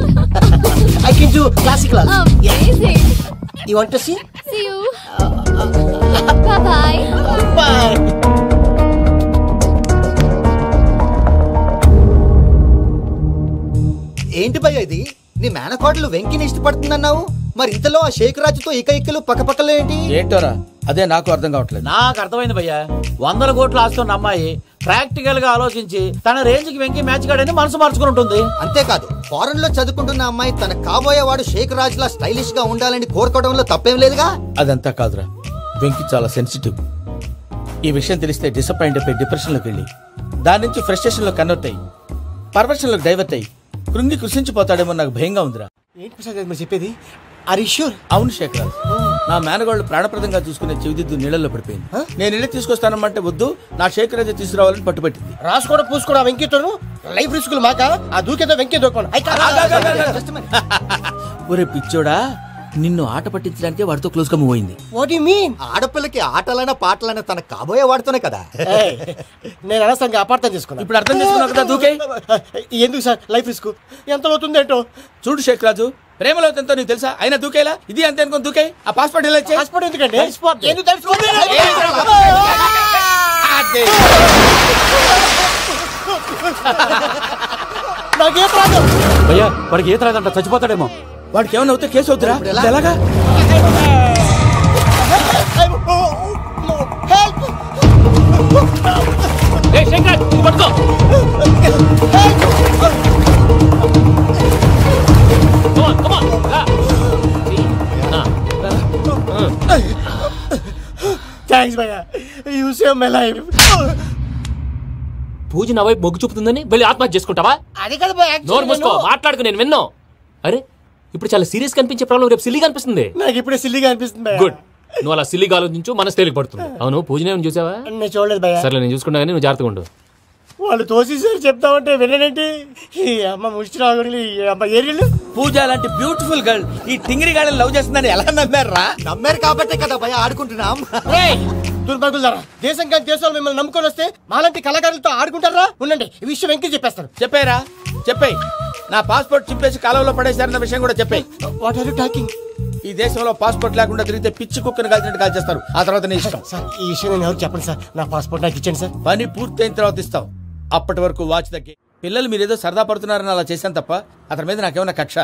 I can do classical also. Amazing. You want to see? See you. Bye bye. Bye. ఏంటి భయ్య ఇది? నీ మేనకోడలు వెంకిని ఇష్టపడుతుందన్నావు, మరి ఇంతలో ఆ షేక్ రాజుతో ఇకలు పక్కపక్కలో ఏంటి? ఏంటోరా, అదే నాకు అర్థం కావట్లేదు. నాకు అర్థమైంది భయ్యా. 100 కోట్లు ఆస్తున్న అమ్మాయి ప్రాక్టికల్ గా ఆలోచించి తన రేంజ్ కి వెంకి మ్యాచ్ కాడని మనసు మార్చుకుని ఉంటుంది. అంతేకాదు, ఫారెన్ లో చదువుకుంటున్న అమ్మాయి తన కాబోయేవాడు షేక్ రాజ్ లా స్టైలిష్ గా ఉండాలని కోరుకోవడంలో తప్పేం లేదుగా. అదంతా కాదురా, వెంకి చాలా సెన్సిటివ్. ఈ విషయం తెలిస్తే డిసప్పాయింట్ అయిపోయి డిప్రెషన్ లోకి వెళ్ళి దాని నుంచి ఫ్రస్ట్రేషన్ లో కన్వర్ట్ అయ్యి పర్వర్షన్ లోకి డైవర్ట్ అయ్యి కృంగి కృషించిపోతాడేమో నాకు భయంగా ఉందిరా. ఏంటి ప్రసాద్ మీరు చెప్పేది? Are you sure? అవును శేఖర్, నా మేనగోళ్ళు ప్రాణప్రదంగా చూసుకునే చెవిదిద్దు నీళ్ళల్లో పడిపోయింది. నేను ఇల్లు తీసుకొస్తానమ్మంటే వద్దు, నా శేఖర్ అయితే తీసుకురావాలని పట్టుబట్టింది. రాసుకోవడం పూసుకోవడం వెంకీతోను లైఫ్ రిస్కులు మాక. ఆ దూకేదో వెంకీ దూకోను. ఒరే పిచ్చోడా, నిన్ను ఆట పట్టించడానికి వాడితో క్లోజ్ గా మూవ్ అయింది. What you mean? ఆడపిల్లకి ఆటలైనా పాటలైనా తన కాబోయే వాడితోనే కదా. నేను అనవసరంగా అపార్థం చేసుకున్నా. ఇప్పుడు అర్థం చేసుకున్నావు కదా, దూకే. ఎందుకు సార్ లైఫ్ రిస్క్? ఎంత అవుతుంది ఏంటో చూడు షేక్ రాజు, ప్రేమలో ఎంతో నీకు తెలుసా? అయినా దూకేలా ఇది అంతే అనుకుని దూకే. ఆ పాస్పోర్ట్ ఎలా ఇచ్చే? పాస్పోర్ట్ ఎందుకండి? ఎందుకు తెలుసుకోండి. నాకేం రాదు భయ్యా, వాడికి ఈత రాదంట, చచ్చిపోతాడేమో. వాడికి ఏమైనా అవుతే కేసు అవుతురా? ఎలాగా? థ్యాంక్స్ భయ్యా, యు సేవ్ మై లైఫ్. పూజ నా వైపు మొగ్గు చూపుతుందని వెళ్ళి ఆత్మహత్య చేసుకుంటావా? అది కదా భయ్యా. నోరు మూసుకో, మాట్లాడుకు, నేను విన్నో. అరే ఇప్పుడు చాలా సీరియస్ కనిపించే ప్రాబ్లం రేపు సిల్లీగా అనిపిస్తుంది. నాకు ఇప్పుడే సిల్లీగా అనిపిస్తుంది. గుడ్, నువ్వు అలా సిల్లీగా ఆలోచించు, మనసు తేలిక పడుతుంది. అవును, పూజనే చూసావా? నేను చూడలేదు భయ్యా. సరే నేను చూసుకుంటా, కానీ నువ్వు జాగ్రత్తగా ఉండు. వాళ్ళు తోసేసారు చెప్తామంటే విననేంటి? ఈ అమ్మ ముష్టి రాగుడి అమ్మ ఏరియలు. పూజ లాంటి బ్యూటిఫుల్ గర్ల్ ఈ టింగిరి గాడిని లవ్ చేస్తుందని ఎలా నమ్మారా? నమ్మారు కాబట్టే కదా భయ ఆడుకుంటున్నాం. దుర్భగులారా, దేశం కానీ దేశాలు మిమ్మల్ని నమ్ముకొని వస్తే మాలాంటి కళాకారులతో ఆడుకుంటారా? ఉండండి, ఈ విషయం వెంకీ చెప్పేస్తాను. చెప్పారా? చెప్పే. నా పాస్పోర్ట్ చింపేసి కాలంలో పడేశారన్న విషయం కూడా చెప్పే. What are you talking? ఈ దేశంలో పాస్పోర్ట్ లేకుండా తిరిగితే పిచ్చి కుక్కను కాల్చినట్టు కాల్చేస్తారు. ఆ తర్వాత నీ ఇష్టం. సార్ ఈ విషయం నేను ఎవరు చెప్పండి సార్. నా పాస్పోర్ట్ నాకు ఇచ్చేయండి సార్. పని పూర్తయిన తర్వాత ఇస్తాం. అప్పటి వరకు వాచ్ తగ్గి. పిల్లలు మీరేదో సరదా పడుతున్నారని అలా చేశాను తప్ప అతని మీద నాకేమన్నా కక్ష?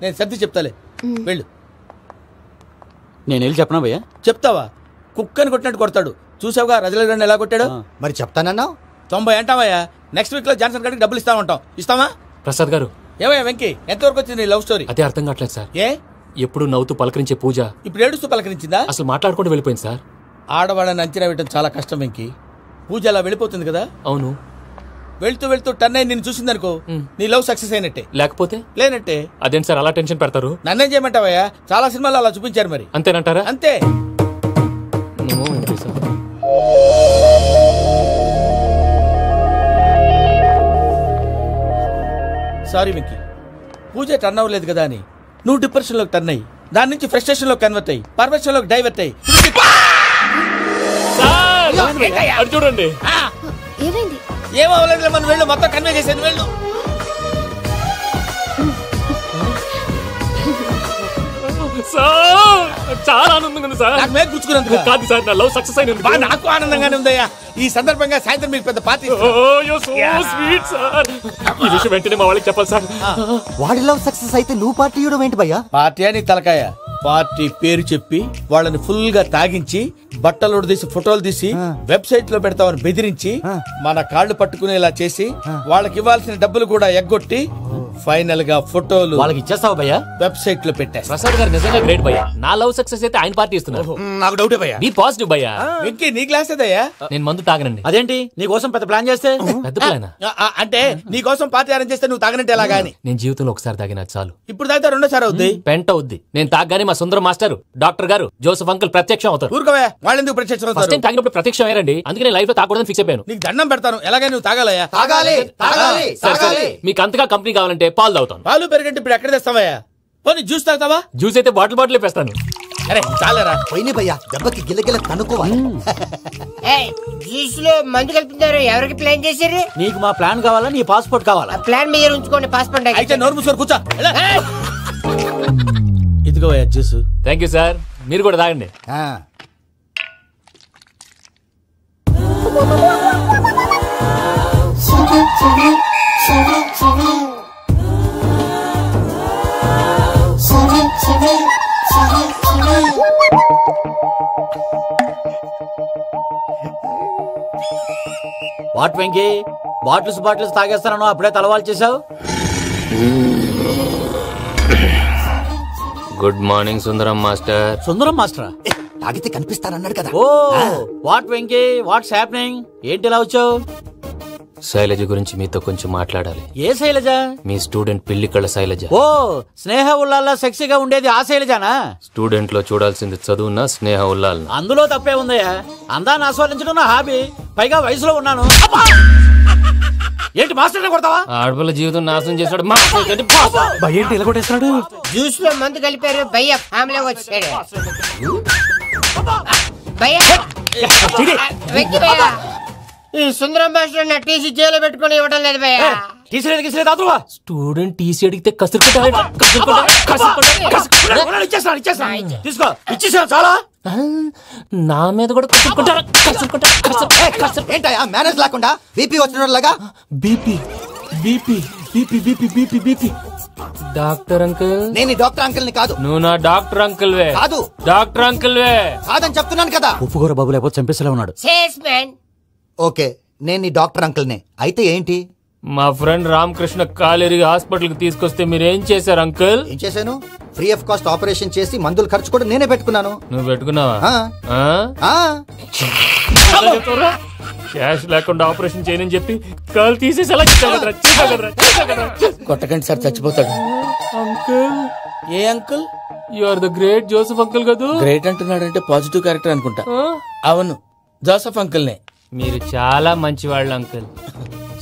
నేను సర్ది చెప్తాలే, వెళ్ళు. నేను వెళ్ళి చెప్పనా భయ్యా? చెప్తావా? కుక్కని కొట్టినట్టు కొడతాడు. చూసావుగా రజల గండి ఎలా కొట్టాడు? మరి చెప్తానన్నావు. 90 అంటావయ్యా. నెక్స్ట్ వీక్ లో జాన్సన్ గారికి డబ్బులు ఇస్తామంటాం. ఇస్తావా? ప్రసాద్ గారు. ఏమయ్యా వెంకీ, ఎంతవరకు వచ్చింది నీ లవ్ స్టోరీ? అదే అర్థం కావట్లేదు సార్. ఏ ఎప్పుడు నవ్వుతూ పలకరించే పూజ ఇప్పుడు ఏడుస్తూ పలకరించిందా? అసలు మాట్లాడుకుంటూ వెళ్ళిపోయింది సార్. ఆడవాళ్ళని అంచనా వేయడం చాలా కష్టం వెంకీ. పూజ అలా వెళ్ళిపోతుంది కదా. అవును, వెళ్తూ వెళ్తూ టర్న్ అయి నేను చూసిందనుకో నీ లవ్ సక్సెస్ అయినట్టే. లేకపోతే లేనట్టే. అదేంటి సార్ అలా టెన్షన్ పెడతారు? నన్నేం చేయమంటావయ్యా, చాలా సినిమాలు అలా చూపించారు మరి. అంతేనంటారా? అంతే. సారీ వెంకీ, పూజ టర్న్ అవ్వలేదు కదా అని నువ్వు డిప్రెషన్ లోకి టర్న్ అయ్యి దాని నుంచి ఫ్రస్ట్రేషన్ లో కన్వర్ట్ అయ్యి పర్వర్షన్ లోకి డైవర్ట్ అయ్యి చూడండి. ఏమవ్వలేదు, మనం వెళ్ళు, మొత్తం కన్వే చేసేది వెళ్ళు. చాలా ఆనందంగా ఉంది సార్. నాకు మేలు గుచ్చుకున్నందుకు కాదు సార్, నా లవ్ సక్సెస్ అయినందుకు. నాకు ఆనందంగానే ఉందయ్యా. ఈ సందర్భంగా సాయంత్రం మీకు పెద్ద పార్టీ. ఈ విషయం వెంటనే మా వాళ్ళకి చెప్పాలి సార్. వాడి లవ్ సక్సెస్ అయితే నువ్వు పార్టీ ఇవ్వడం ఏంటి భయ్యా? పార్టీ అని తలకాయ. పార్టీ పేరు చెప్పి వాళ్ళని ఫుల్ గా తాగించి బట్టలు తీసి ఫోటోలు తీసి వెబ్సైట్ లో పెడతామని బెదిరించి మన కాళ్ళు పట్టుకునేలా చేసి వాళ్ళకి ఇవ్వాల్సిన డబ్బులు కూడా ఎగ్గొట్టి ఫైనల్ గా ఫోటోలు వాళ్ళకి ఇచ్చేస్తావు భయ్యా? వెబ్సైట్ లో పెట్టా. ప్రసాద్ గారు నిజంగా గ్రేట్ భయ్యా. నా లవ్ సక్సెస్ అయితే ఆయన పార్టీ ఇస్తున్నారు. నాకు డౌటే భయ్యా. బీ పాజిటివ్ భయ్యా. వెంకీ నీ గ్లాస్ ఏదయ్యా? నేను మందు తాగనండి. అదేంటి నీ కోసం పెద్ద ప్లాన్ చేస్తే? పెద్ద ప్లాన్ అంటే నీ కోసం పార్టీ అరేంజ్ చేస్తే నువ్వు తాగనంటే ఎలాగా అని. నేను జీవితంలో ఒకసారి తాగినా చాలు. ఇప్పుడు తాగితే రెండోసారి అవుద్ది. పెంట అవుద్ది. నేను తాగగానే మా సుందరం మాస్టర్, డాక్టర్ గారు, జోసెఫ్ అంకుల్ ప్రత్యక్షం అవుతారు. ఊరుకోవే, వాళ్ళు ఎందుకు ప్రత్యక్షం అవుతారు? ఫస్ట్ టైం తాగినప్పుడు ప్రత్యక్షం అయ్యారండి. అందుకే నేను లైఫ్ లో తాగకూడదని ఫిక్స్ అయిపోయాను. నీకు దండం పెడతాను, ఎలాగైనా నువ్వు తాగాలయ్యా. మీకు అంతగా కంపెనీ కావాలంటే పాలు తాగుతాను. పాలు పెరిగంటే ఇప్పుడు ఎక్కడ తెస్తావయ్యా? పోనీ జ్యూస్ తాగుతావా? జ్యూస్ అయితే బాటిల్ వేస్తాను. అరే చాలరా పోయిన భయ్యా, దెబ్బకి గిల్లగిల్ల కనుక్కోవాలి. జ్యూస్ లో మందు కలుపుతున్నారు, ఎవరికి ప్లాన్ చేశారు? నీకు మా ప్లాన్ కావాలా, నీ పాస్పోర్ట్ కావాలా? ప్లాన్ మీరు ఉంచుకోండి, పాస్పోర్ట్ అయితే నోరు మూసుకొని కూర్చో. ఇదిగో జ్యూస్. థ్యాంక్ యూ సార్, మీరు కూడా తాగండి. వాట్ వెంకీ, బాటిల్స్ తాగేస్తాను అప్పుడే తలవాలు చేసావు. Good morning Sundaram master. Sundaram మాస్టరా? తాగితే కనిపిస్తానన్నాడు కదా. Oh what Venky, what's happening? ఏంటి ఇలా వచ్చావు? శైలజ గురించి మీతో కొంచెం మాట్లాడాలి. ఏ శైలజ? మీ స్టూడెంట్ పిల్లి కళ్ళ శైలజ. ఓ స్నేహ ఉల్లాల్లో సెక్సీగా ఉండేది ఆ శైలజానా? స్టూడెంట్ లో చూడాల్సింది చదువునా స్నేహ ఉల్లాల్? అందులో తప్పే ఉందయ్యా. అందాన్ని ఆస్వాదించడం నా హాబీ, పైగా వయసులో ఉన్నాను. ఏంటి మాస్టర్ కొడతావా? ఆడపిల్ల జీవితం నాశనం చేశాడు. ఏంటి ఇలా కొట్టేస్తున్నాడు? జ్యూస్ లో మందు కలిపారు, భయ్య ఫ్యామిలీ వచ్చాడు. భయ్య వెక్కి భయ్య, ఈ సుందరం భాష నా టీసీ జైలు పెట్టుకుని ఇవ్వడం లేదు భయ్య. స్టూడెంట్ టీసీ అడిగితే తీసుకో, ఇచ్చేసా చాలా. నా మీద కూడా ఏంటయ్యా మేనేజ్ లేకుండా బీపీ వచ్చినలాగా? BP BP BP BP BP BP. Doctor uncle, నేను డాక్టర్ అంకుల్ ని కాదు. నువ్వు నా డాక్టర్ అంకుల్ వే. కాదు, డాక్టర్ అంకుల్ వే కాదని చెప్తున్నాను కదా. ఉప్పుకూర బాబు లేకపోతే చంపేసేలా ఉన్నాడు. ఓకే, నేను నీ డాక్టర్ అంకుల్ నే. అయితే ఏంటి? మా ఫ్రెండ్ రామకృష్ణ కాలేరికి హాస్పిటల్ కి తీసుకొస్తే మీరు ఏం చేశారు అంకుల్? ఏం చేశాను? ఫ్రీ ఆఫ్ కాస్ట్ ఆపరేషన్ చేసి మందుల ఖర్చు కూడా నేనే పెట్టుకున్నాను. నువ్వు పెట్టుకున్నావా? క్యాష్ లేకుండా ఆపరేషన్ చేయనని చెప్పి కాల్ తీసేసి ఎలా కొట్టకండి సార్, చచ్చిపోతాడు. అంకుల్, ఏ uncle? You are the great Joseph uncle కదా. గ్రేట్ అంటున్నాడంటే పాజిటివ్ క్యారెక్టర్ అనుకుంటా. అవును, జోసెఫ్ అంకుల్ నే. మీరు చాలా మంచివాళ్ళు అంకుల్.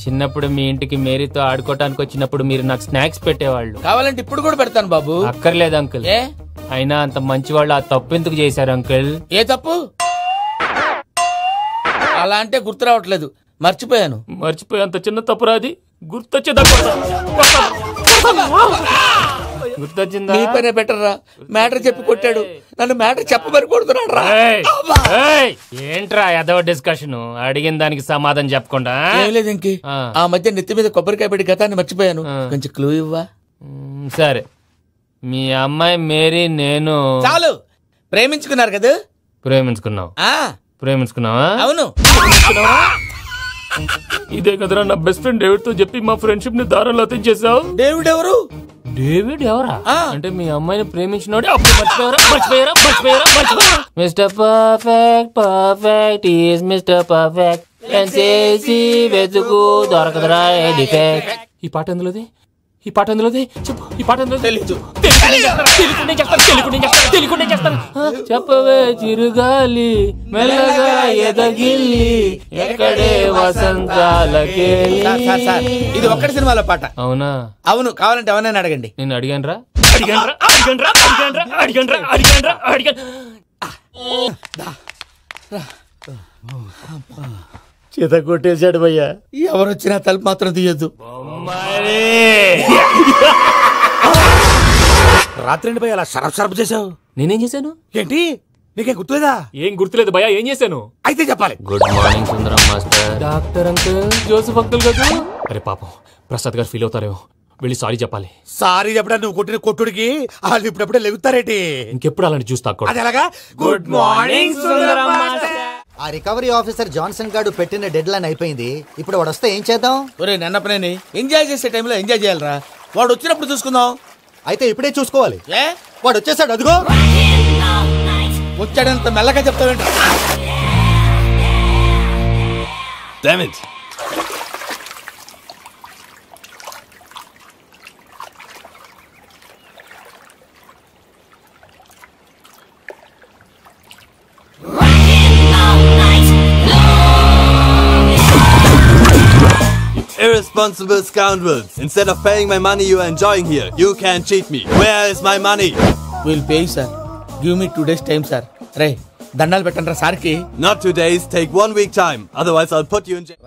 చిన్నప్పుడు మీ ఇంటికి మేరీతో ఆడుకోవటానికి వచ్చినప్పుడు మీరు నాకు స్నాక్స్ పెట్టేవాళ్ళు. కావాలంటే ఇప్పుడు కూడా పెడతాను బాబు. అక్కర్లేదు అంకుల్. అయినా అంత మంచివాళ్ళు ఆ తప్పు ఎందుకు చేశారు అంకుల్? ఏ తప్పు? అలా అంటే గుర్తు రావట్లేదు, మర్చిపోయాను. మర్చిపోయేంత చిన్న తప్పురాది గుర్తొచ్చిందా? నీ పనే బెటర్ రా. మ్యాటర్ చెప్పి కొట్టాడు, నన్ను మ్యాటర్ చెప్పమని కొడుతున్నాడు రా. ఏంట్రా ఏదో డిస్కషన్? అడిగిన దానికి సమాధానం చెప్పకుండా. ఏం లేదు ఇంకి, ఆ మధ్య నెత్తి మీద కొబ్బరికాయ పెట్టి గతాన్ని మర్చిపోయాను. కొంచెం క్లూ ఇవ్వా? సరే, మీ అమ్మాయి మేరీ నేను చాలు. ప్రేమించుకున్నారు కదా? ప్రేమించుకున్నావు. ప్రేమించుకున్నావా? అవును. ఇదే కదరా నా బెస్ట్ ఫ్రెండ్ డేవిడ్ తో చెప్పి మా ఫ్రెండ్షిప్ ని దారంలో తెంచేసావు. డేవిడ్ ఎవరు? డేవిడ్ ఎవరా అంటే మీ అమ్మాయిని ప్రేమించినోడే. అప్పుడు మర్చిపోయారా? Mister perfect perfect is mister perfect. చేసి వెతుకు దొరకదురా డిఫెక్ట్. ఈ పాట ఎందులోది? ఈ పాట ఎందులోది? చెప్పు. ఈ పాట ఎందులో? తెలీదు. చెప్పవే చిరుగాలి మెల్లగా ఎదగిల్లి ఎక్కడే వసంతాలకే. ఇది ఒక్కటి సినిమాలో పాట. అవునా? అవును. కావాలంటే ఎవరైనా అడగండి. నేను అడిగాను రా. చేత కొట్టేశాడు భయ్యా. ఎవరొచ్చినా తలుపు మాత్రం తీయద్దు. రాత్రి భయ్య అలా షరఫ్ చేసావు. నేనేం చేశాను? ఏంటి నీకేం గుర్తులేదా? ఏం గుర్తులేదు భయ్యా. ఏం చేశాను? అయితే చెప్పాలి. Good morning Sundaram master. Doctor uncle, Joseph uncle కదా. అరే పాపం ప్రసాద్ గారు ఫీల్ అవుతారేమో. వెళ్ళి సారీ చెప్పాలి. సారీ చెప్పడా నువ్వు కొట్టిన కొట్టుడికి వాళ్ళు ఇప్పుడప్పుడే లెగుతారేటి. ఇంకెప్పుడు అలాంటి చూస్తా. అది ఎలాగా? Good morning Sundaram master. ఆ రికవరీ ఆఫీసర్ జాన్సన్ గారు పెట్టిన డెడ్ లైన్ అయిపోయింది. ఇప్పుడు వాడు వస్తే ఏం చేద్దాం? ఒరే నన్నపనేని ఎంజాయ్ చేసే టైంలో ఎంజాయ్ చేయాలరా. వాడు వచ్చినప్పుడు చూసుకుందాం. అయితే ఇప్పుడే చూసుకోవాలి. ఏ వాడు వచ్చేసాడు. అదిగో వచ్చాడంత మెల్లగా చెప్తావేంట. Damn it. Irresponsible scoundrels. Instead of paying my money you are enjoying here, you can cheat me. Where is my money? We'll pay, sir. Give me 2 days time, sir. Ray, దండాలు పెట్టండి రా సార్కి. Not 2 days, take 1 week time. Otherwise I'll put you in jail.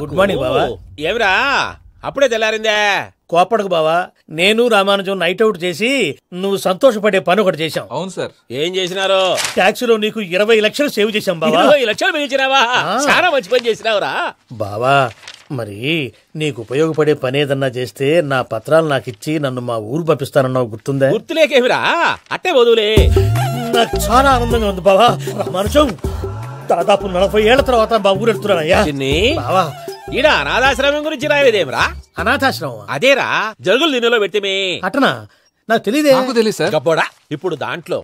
Good morning బావా. ఏమిరా అప్పుడే తెల్లారిందే? కోపడకు బావా. నేను Ramanujam night out చేసి నువ్వు సంతోషపడే పని ఒకటి చేశాం. అవును సార్. ఏం చేసినారు? ట్యాక్సీలో నీకు 20 లక్షలు సేవ్ చేశాం బావా. 20 లక్షలు మిగిల్చినావా? చాలా మంచి పని చేసినావురా బావా. మరి నీకు ఉపయోగపడే పని ఏదన్నా చేస్తే నా పత్రాలు నాకు ఇచ్చి నన్ను మా ఊరు పంపిస్తానన్నావు, గుర్తుందా? గుర్తులేకేమిరా, అట్టే వదులే. నాకు చాలా ఆనందంగా ఉంది బావా. రామానుజం దాదాపు 40 ఏళ్ల తర్వాత మా ఊరు వెళ్తున్నానయ్యా. బావా ఈడ అనాథాశ్రమం గురించి రావేదేమిరా? అనాథాశ్రమం అదేరా జరుగులు దీనిలో పెట్టిమే. అటనా? నాకు తెలియదే. నాకు తెలియదు సార్. గబ్బోడా, ఇప్పుడు దాంట్లో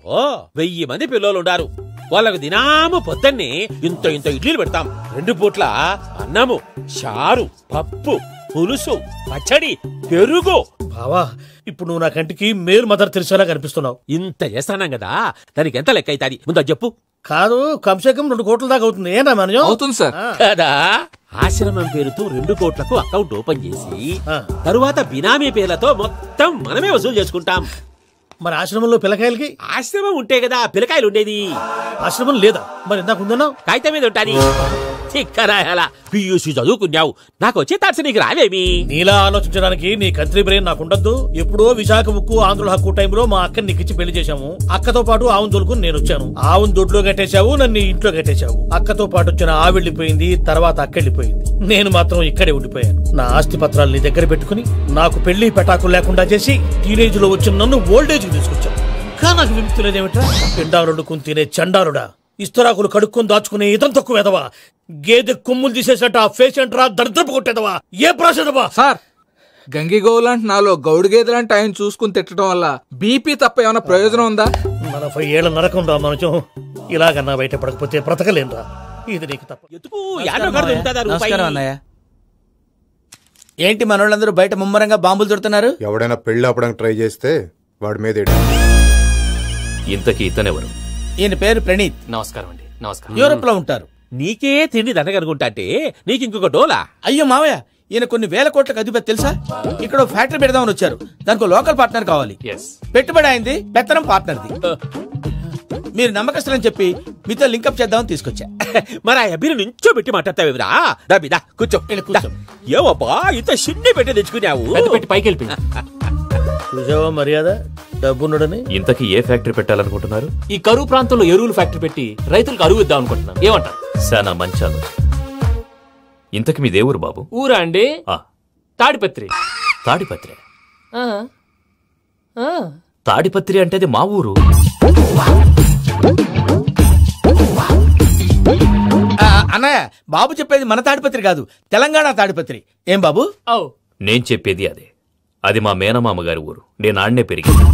1000 మంది పిల్లలు ఉండారు. వాళ్ళకు దినాము పొద్దున్నే ఇంత ఇంత ఇడ్లీలు పెడతాం. 2 పూట్ల అన్నము, చారు, పప్పు, పులుసు, పచ్చడి, పెరుగు. బావా ఇప్పుడు నువ్వు నా కంటికి మేరు మదర్ తెలిసేలా కనిపిస్తున్నావు. ఇంత చేస్తానం కదా, దానికి ఎంత లెక్క అవుతుంది ముందు చెప్పు. కాదు, కమ్సేకం 2 కోట్ల దాకా అవుతుంది. ఏం రామానుజం? అవుతుంది సార్. కదా, ఆశ్రమం పేరుతో 2 కోట్లకు అకౌంట్ ఓపెన్ చేసి తరువాత బినామీ పేర్లతో మొత్తం మనమే వసూలు చేసుకుంటాం. మరి ఆశ్రమంలో పిల్లకాయలకి? ఆశ్రమం ఉంటే కదా పిల్లకాయలు ఉండేది. ఆశ్రమం లేదా? మరి ఇందాక ఉందన్నావు. కాగితం మీద ఉంటాది. చిక్కరాయాలా పియూసీ చదువుకున్నావు, నాకు వచ్చే తాట్స్ నీకు రావేమి? నీలా ఆలోచించడానికి నీ కంట్రీ బ్రెయిన్ నాకు ఉండద్దు. ఎప్పుడో విశాఖ ఉక్కు ఆంధ్రుల హక్కు టైంలో మా అక్కని నీకిచ్చి పెళ్లి చేశాము. అక్కతో పాటు ఆవును దొడుకుని నేను వచ్చాను. ఆవును దొడ్లో కట్టేశావు, నన్ను ఇంట్లో కట్టేశావు. అక్కతో పాటు వచ్చిన ఆవిళ్ళిపోయింది, తర్వాత అక్కెళ్ళిపోయింది. నేను మాత్రం ఇక్కడే ఉండిపోయాను. నా ఆస్తి పత్రాలు నీ దగ్గర పెట్టుకుని నాకు పెళ్లి పెటాకులు లేకుండా చేసి టీనేజ్ లో వచ్చిన నన్ను ఓల్డేజ్ కి తీసుకొచ్చావు. కానీ నాకు విముక్తి లేదేమిట్రా? పిండారుడుకుని తినే చండారుడా, ఇస్తరాకులు కడుక్కొని దాచుకునే ఇతం తక్కువ ఎదవా, గేదె కొమ్ములు తీసేసట ఆ పేషెంట్ రా దరిద్రపు కొట్టేదవా, ఏ ప్రాసెదవా? సార్, గంగిగోవులాంటి నాలో గౌడు గేదెలాంటి ఆయన చూసుకుని తిట్టడం వల్ల బీపీ తప్ప ఏమైనా ప్రయోజనం ఉందా? 40 ఏళ్ల నరకం రా మనచం. ఇలాగన్నా బయటపడకపోతే బ్రతకలేనురా. ఇది నీకు తప్ప. నమస్కారం అన్నయ్య. ఏంటి మనోళ్ళందరూ బయట ముమ్మరంగా బాంబులు దొరుకుతున్నారు? ఎవడైనా పెళ్లి ఆపడానికి ట్రై చేస్తే వాడి మీద ఇంతకీ ఇతనెవరు? ఈయన పేరు ప్రణీత్. నమస్కారం అండి. నమస్కారం. యూరోప్ లో ఉంటారు. నీకే తిండి దండగనుకుంటా అంటే నీకు ఇంకొక డోలా? అయ్యో మావయ్య, ఈయన కొన్ని వేల కోట్లకు అధిపతి తెలుసా? ఇక్కడ ఫ్యాక్టరీ పెడదామని వచ్చారు. దానికి లోకల్ పార్ట్నర్ కావాలి. పెట్టుబడి అయింది, పెత్తనం పార్ట్నర్ది. మీరు నమ్మకస్తులని చెప్పి మీతో లింకప్ చేద్దామని తీసుకొచ్చా. మరి ఆ అబ్బిని నుంచో పెట్టి మాట్లాడతావేమిరా? దా కూర్చో. ఏవబ్బా ఇంత సిన్ని పెట్టి తెచ్చుకున్నావు? పెట్టి పైకి వెళ్ళిపోయింది. చూసావా మర్యాద, డబ్బున్నడని. ఇంతకీ ఏ ఫ్యాక్టరీ పెట్టాలనుకుంటున్నారు? ఈ కరువు ప్రాంతంలో ఎరువులు ఫ్యాక్టరీ పెట్టి రైతులకు అరువు ఇద్దాం అనుకుంటున్నాను. ఏమంటారు? శానా మంచి ఆలోచన. ఇంతకి మీ దేవురు బాబు? ఊరా అండి, తాడిపత్రి. తాడిపత్రి? తాడిపత్రి అంటే అది మా ఊరు. అన్నయ్య, బాబు చెప్పేది మన తాడిపత్రి కాదు, తెలంగాణ తాడిపత్రి. ఏం బాబు? నేను చెప్పేది అదే. అది మా మేనమామ గారి ఊరు. నేను ఆడనే పెరిగింది.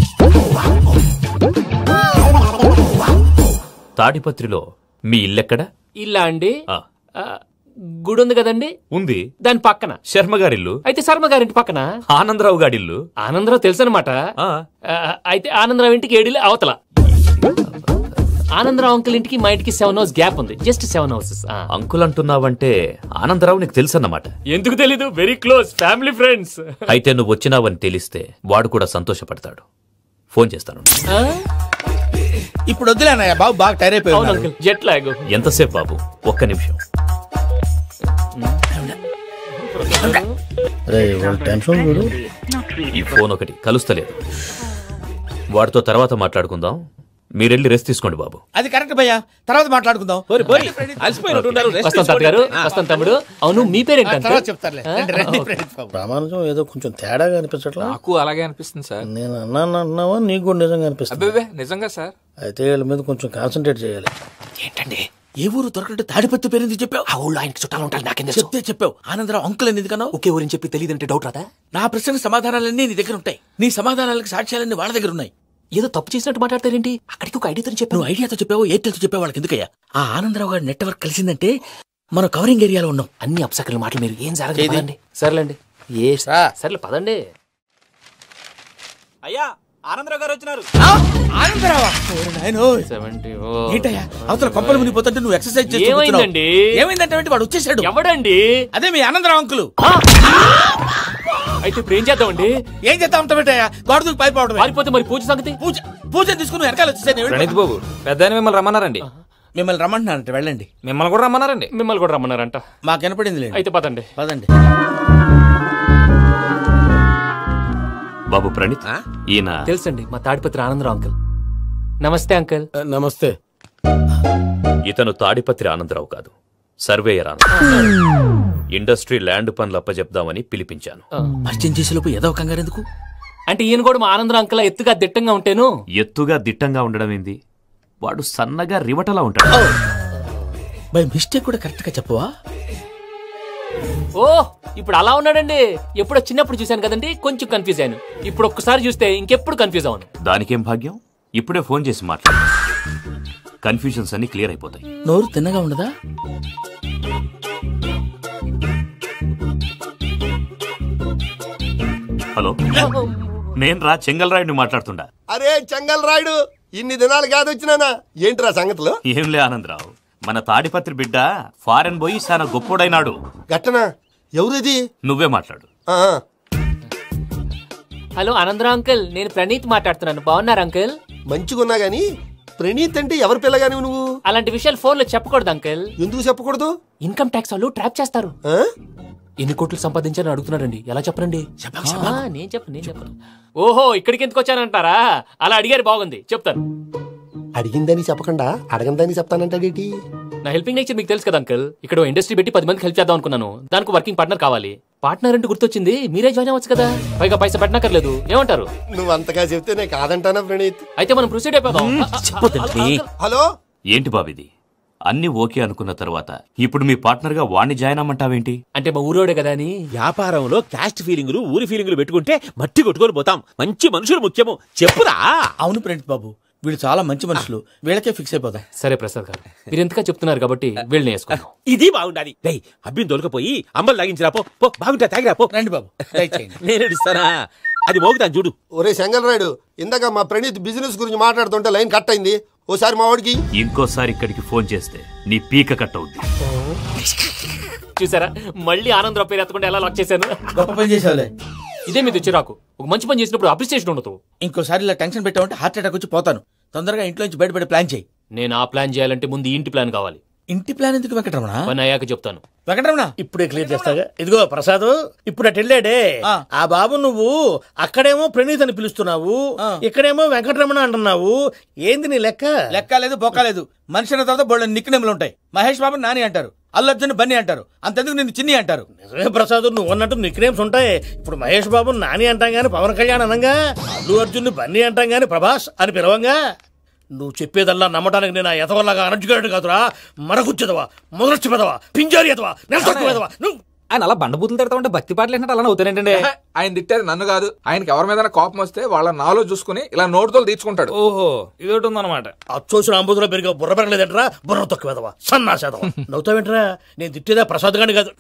తాడిపత్రిలో మీ ఇల్లెక్కడ? ఇల్లా అండి, గుడి ఉంది కదండి ఉంది. దాని పక్కన శర్మ గారిల్లు. అయితే శర్మ గారింటి పక్కన ఆనందరావు గారిల్లు. ఆనందరావు తెలుసు అనమాట. అయితే ఆనందరావు ఇంటికి 7 అవతల. ఆనందరావు అంకుల్ ఇంటికి మా ఇంటికి 7 hours గ్యాప్ ఉంది. Just 7 hours. అంకుల్ అంటున్నావంటే ఆనందరావు నీకు తెలుసు అన్నమాట. ఎందుకు తెలీదు? Very close family friends. అయితే నువ్వు వచ్చినావని తెలిస్తే వాడు కూడా సంతోషపడతాడు. ఫోన్ చేస్తాను. ఇప్పుడు వద్దులేనయ్యా బాబు, బాగా టైర్ అయిపోయావు. Jet lag. ఎంతసేపు బాబు? ఒక్క నిమిషం. ఈ ఫోన్ ఒకటి కలుస్తలేదు. వాడితో తర్వాత మాట్లాడుకుందాం. మీరెళ్ళి రెస్ట్ తీసుకోండి బాబు. అది కరెక్ట్ భయ్యా, తర్వాత మాట్లాడుకుందాం. తమ్ముడు అవును మీ పేరేంటే ప్రామాణికం ఏదో కొంచెం తేడాగా అనిపించట్లా? నాకు అలాగే అనిపిస్తుంది సార్. నేను అన్నావా నీకు కూడా నిజంగా అనిపిస్తుంది? నిజంగా సార్. అయితే వీళ్ళ మీద కొంచెం కాన్సన్ట్రేట్ చేయాలి. ఏంటండి ఏ ఊరు దొరకట్టు తాడిపత్రి పేరు ఎందుకు చెప్పావు? ఆ ఊళ్ళో ఆయనకి చుట్టాలు ఉంటారు. నాకేం చెప్తే చెప్పావు. ఆనందరావు అంకుల్ అని ఎందుకన్నావు? ఒకే ఊరిని చెప్పి తెలియదంటే డౌట్ రాదా? నా ప్రశ్నకు సమాధానాలన్నీ నీ దగ్గర ఉంటాయి. నీ సమాధానాలకు సాక్ష్యాలన్నీ వాళ్ళ దగ్గర ఉన్నాయి. ఏదో తప్పు చేసినట్టు మాట్లాడతారేంటి? అక్కడికి ఒక ఐడియాతో చెప్పావు. నువ్వు ఐడియాతో చెప్పావు, ఎయిర్టెల్తో చెప్పావు, వాళ్ళకి ఎందుకయ్యా? ఆ ఆనందరావు గారి నెట్వర్క్ కలిసిందంటే మనం కవరింగ్ ఏరియాలో ఉన్నాం. అన్ని అప్సకర్ల మాటలు మీరు ఏం జరగదండి. సర్లేండి. సర్లే పదండి. అయ్యా ఆనందరావు గారు వచ్చినారు. ఆనందరావా? ఏంటయ్యా అవతల కొంపలు మునిగిపోతుంటే నువ్వు ఎక్సర్సైజ్ చేస్తున్నావు. ఏమైందంటే వాడు వచ్చేసాడు. ఎవడండి? అదే మీ ఆనందరావు అంకులు. అయితే ఇప్పుడు ఏం చేద్దామండి? ఏం చేద్దాం అంటావేంటయ్యా? గోడకు పైపోవడం. పారిపోతే మరి పూజ సంగతి? పూజ తీసుకుని వెనకాల వచ్చేసాను. ప్రణీత్ బాబు పెద్ద మిమ్మల్ని రమ్మన్నారండి. మిమ్మల్ని రమ్మంటున్నారంట, వెళ్ళండి. మిమ్మల్ని కూడా రమ్మన్నారండి. మిమ్మల్ని కూడా రమ్మన్నారంట. మాకు వినపడింది. అయితే పదండి. బాబు ప్రణీత్, ఈయన తెలుసండి మా తాడిపత్రి ఆనందరావు అంకుల్. నమస్తే అంకుల్. నమస్తే. ఇతను తాడిపత్రి ఆనందరావు కాదు, సర్వేయర్ ఆనందరావు. ఇండస్ట్రీ ల్యాండ్ పనులు అప్పచెప్దామని పిలిపించాను. పరిచయం చేసేలోపు ఏదో కంగారు ఎందుకు? అంటే ఈయన కూడా మా ఆనందరావు అంకుల్ ఎత్తుగా దిట్టంగా ఉంటాను. ఎత్తుగా దిట్టంగా ఉండడం ఏంది? వాడు సన్నగా రివటలా ఉంటాడు. బై మిస్టేక్ కూడా కరెక్ట్ గా చెప్పవా? ఓ ఇప్పుడు అలా ఉన్నాడండి. ఎప్పుడో చిన్నప్పుడు చూశాను కదండి, కొంచెం కన్ఫ్యూజ్ అయ్యాను. ఇప్పుడు ఒక్కసారి చూస్తే ఇంకెప్పుడు కన్ఫ్యూజ్ అవ్వను. దానికేం భాగ్యం? ఇప్పుడే ఫోన్ చేసి మాట్లాడు. కన్ఫ్యూజన్స్ అన్ని క్లియర్ అయిపోతాయి. నోరు తిన్నగా ఉండదా? హలో, నేను చెంగల్ రాయుడిని మాట్లాడుతుండా. అరే చెంగల్ రాయుడు, ఇన్ని దినాలు కాదు వచ్చినానా? ఏంట్రా సంగతులు? ఏంలే ఆనందరావు, మన తాడిపత్రి బిడ్డ ఫారెన్ పోయి చాలా గొప్పోడైనాడు. గట్టనా? ఎవరిది? నువ్వే మాట్లాడు. హలో ఆనందరావు అంకుల్, నేను ప్రణీత్ మాట్లాడుతున్నాను. బాగున్నారు అంకుల్? మంచిగున్నా గాని ప్రణీత్ అంటే ఎవరి పిల్లగాని నువ్వు? అలాంటి విషయాలు ఫోన్ లో చెప్పకూడదు అంకుల్. ఎందుకు చెప్పకూడదు? ఇన్కమ్ ట్యాక్స్ వాళ్ళు ట్రాప్ చేస్తారు. ఎన్ని కోట్లు సంపాదించాలని అడుగుతున్నారండి. ఎలా చెప్పరండి? నేను చెప్పను. ఓహో ఇక్కడికి ఎందుకు వచ్చానంటారా? అలా అడిగారు, బాగుంది, చెప్తాను. అడిగిందని చెప్పకుండా అడగందని చెప్తానంటాడేటి? నా హెల్పింగ్ నేచర్ మీకు తెలుసు కదా అంకుల్. ఇక్కడ ఇండస్ట్రీ పెట్టి 10 మందికి హెల్ప్ చేద్దాం అనుకున్నాను. దానికి వర్కింగ్ పార్ట్నర్ కావాలి. పార్ట్నర్ అంటే గుర్తొచ్చింది, మీరే జాయిన్ అవ్వచ్చు కదా. పైగా పైసా పెట్టనక్కర్లేదు. ఏమంటారు? నువ్వు అంతగా చెప్తేనే కాదంటానా ప్రణీత్? అయితే మనం ప్రొసీడ్ అయిపోదాం. హలో, ఏంటి బాబిది? అన్ని ఓకే అనుకున్న తర్వాత ఇప్పుడు మీ పార్ట్నర్ గా వాణ్ణి జాయిన్ అమ్మంటావేంటి? అంటే మా ఊరోడే కదా అని. వ్యాపారంలో క్యాస్ట్ ఫీలింగులు, ఊరి ఫీలింగులు పెట్టుకుంటే మట్టి కొట్టుకొని పోతాం. మంచి మనుషులు ముఖ్యము. చెప్పురా. అవును ప్రణీత్ బాబు, వీళ్ళు చాలా మంచి మనుషులు. వీళ్ళకే ఫిక్స్ అయిపోతాం. సరే ప్రసాద్ గారు, మీరు ఎంతగా చెప్తున్నారు కాబట్టి వీళ్ళని వేసుకుందాం. ఇది బాగుండాలి. అబ్బిని దొలకపోయి అంబలు లాగించిరా పో. బాగుంటా, తాగిరా పో. రండి బాబు, నేను ఇస్తానా? అది మోగుతాను చూడు. ఒరే చెంగల్ రాయుడు, ఇందాక మా ప్రణీత్ బిజినెస్ గురించి మాట్లాడుతుంటే లైన్ కట్ అయింది. ఓసారి మా వాడికి ఇంకోసారి ఇక్కడికి ఫోన్ చేస్తే నీ పీక కట్ అవుద్ది. చూసారా, మళ్ళీ ఆనందరావు పేరు ఎత్తకుండా ఎలా లాక్ చేశాను. గొప్ప పని చేసావులే. ఇదే మీద చిరాకు. ఒక మంచి పని చేసినప్పుడు అప్రిసియేషన్ ఉండదు. ఇంకోసారి ఇలా టెన్షన్ పెట్టామంటే హార్ట్ అటాక్ వచ్చి పోతాను. తొందరగా ఇంట్లో నుంచి బయటపడే ప్లాన్ చేయి. నేను ఆ ప్లాన్ చేయాలంటే ముందు ఇంటి ప్లాన్ కావాలి. ఇంటి ప్లాన్ ఎందుకు వెంకటరమణ? పని అయ్యాక చెప్తాను. వెంకటరమణ ఇప్పుడే క్లియర్ చేస్తాగా. ఇదిగో ప్రసాద్, ఇప్పుడు అటు వెళ్ళాడే ఆ బాబు, నువ్వు అక్కడేమో ప్రణీత్ అని పిలుస్తున్నావు, ఇక్కడేమో వెంకటరమణ అంటున్నావు. ఏంది నీ లెక్క? లెక్క లేదు, బొక్క లేదు. మనిషి అన్న తర్వాత బోళ్ళ నిక్నెములు ఉంటాయి. మహేష్ బాబు నాని అంటారు, అల్లు అర్జున్ బన్నీ అంటారు, అంతెందుకు నిన్ను చిన్ని అంటారు. నిజమే ప్రసాద్, నువ్వు అన్నట్టు నిక్నేమ్స్ ఉంటాయి. ఇప్పుడు మహేష్ బాబు నాని అంటాం గాని పవన్ కళ్యాణ్ అనంగా, అల్లు అర్జున్ బన్నీ అంటాం గాని ప్రభాస్ అని పిలవంగా. నువ్వు చెప్పేదల్లా నమ్మటానికి నేను ఎతవల్లాగా అనర్జుకేటెడ్ కాదురా. మరగుచ్చదవా, మొదలచ్చి పెదవా, పింజారి ఎదవా, నెలసొక్కు పెదవా. ఆయన అలా బండబూతులు తిడతా ఉంటే భక్తి పాటలు ఏంటంటే అలా అవుతానేంటండి. ఆయన తిట్టేది నన్ను కాదు, ఆయనకి ఎవరి మీద కోపం వస్తే వాళ్ళ నాలో చూసుకుని ఇలా నోటుతో తీర్చుకుంటాడు. ఓహో ఇదొకటి ఉందన్నమాట. అచ్చోసిన అంబుధులో పెరిగా బుర్ర పెరగలేదంటరా, బుర్ర తొక్కువేదవా సన్నాసేదవా. నవ్వుతావేంట్రా? నేను తిట్టేదా ప్రసాద్ గాని కాదు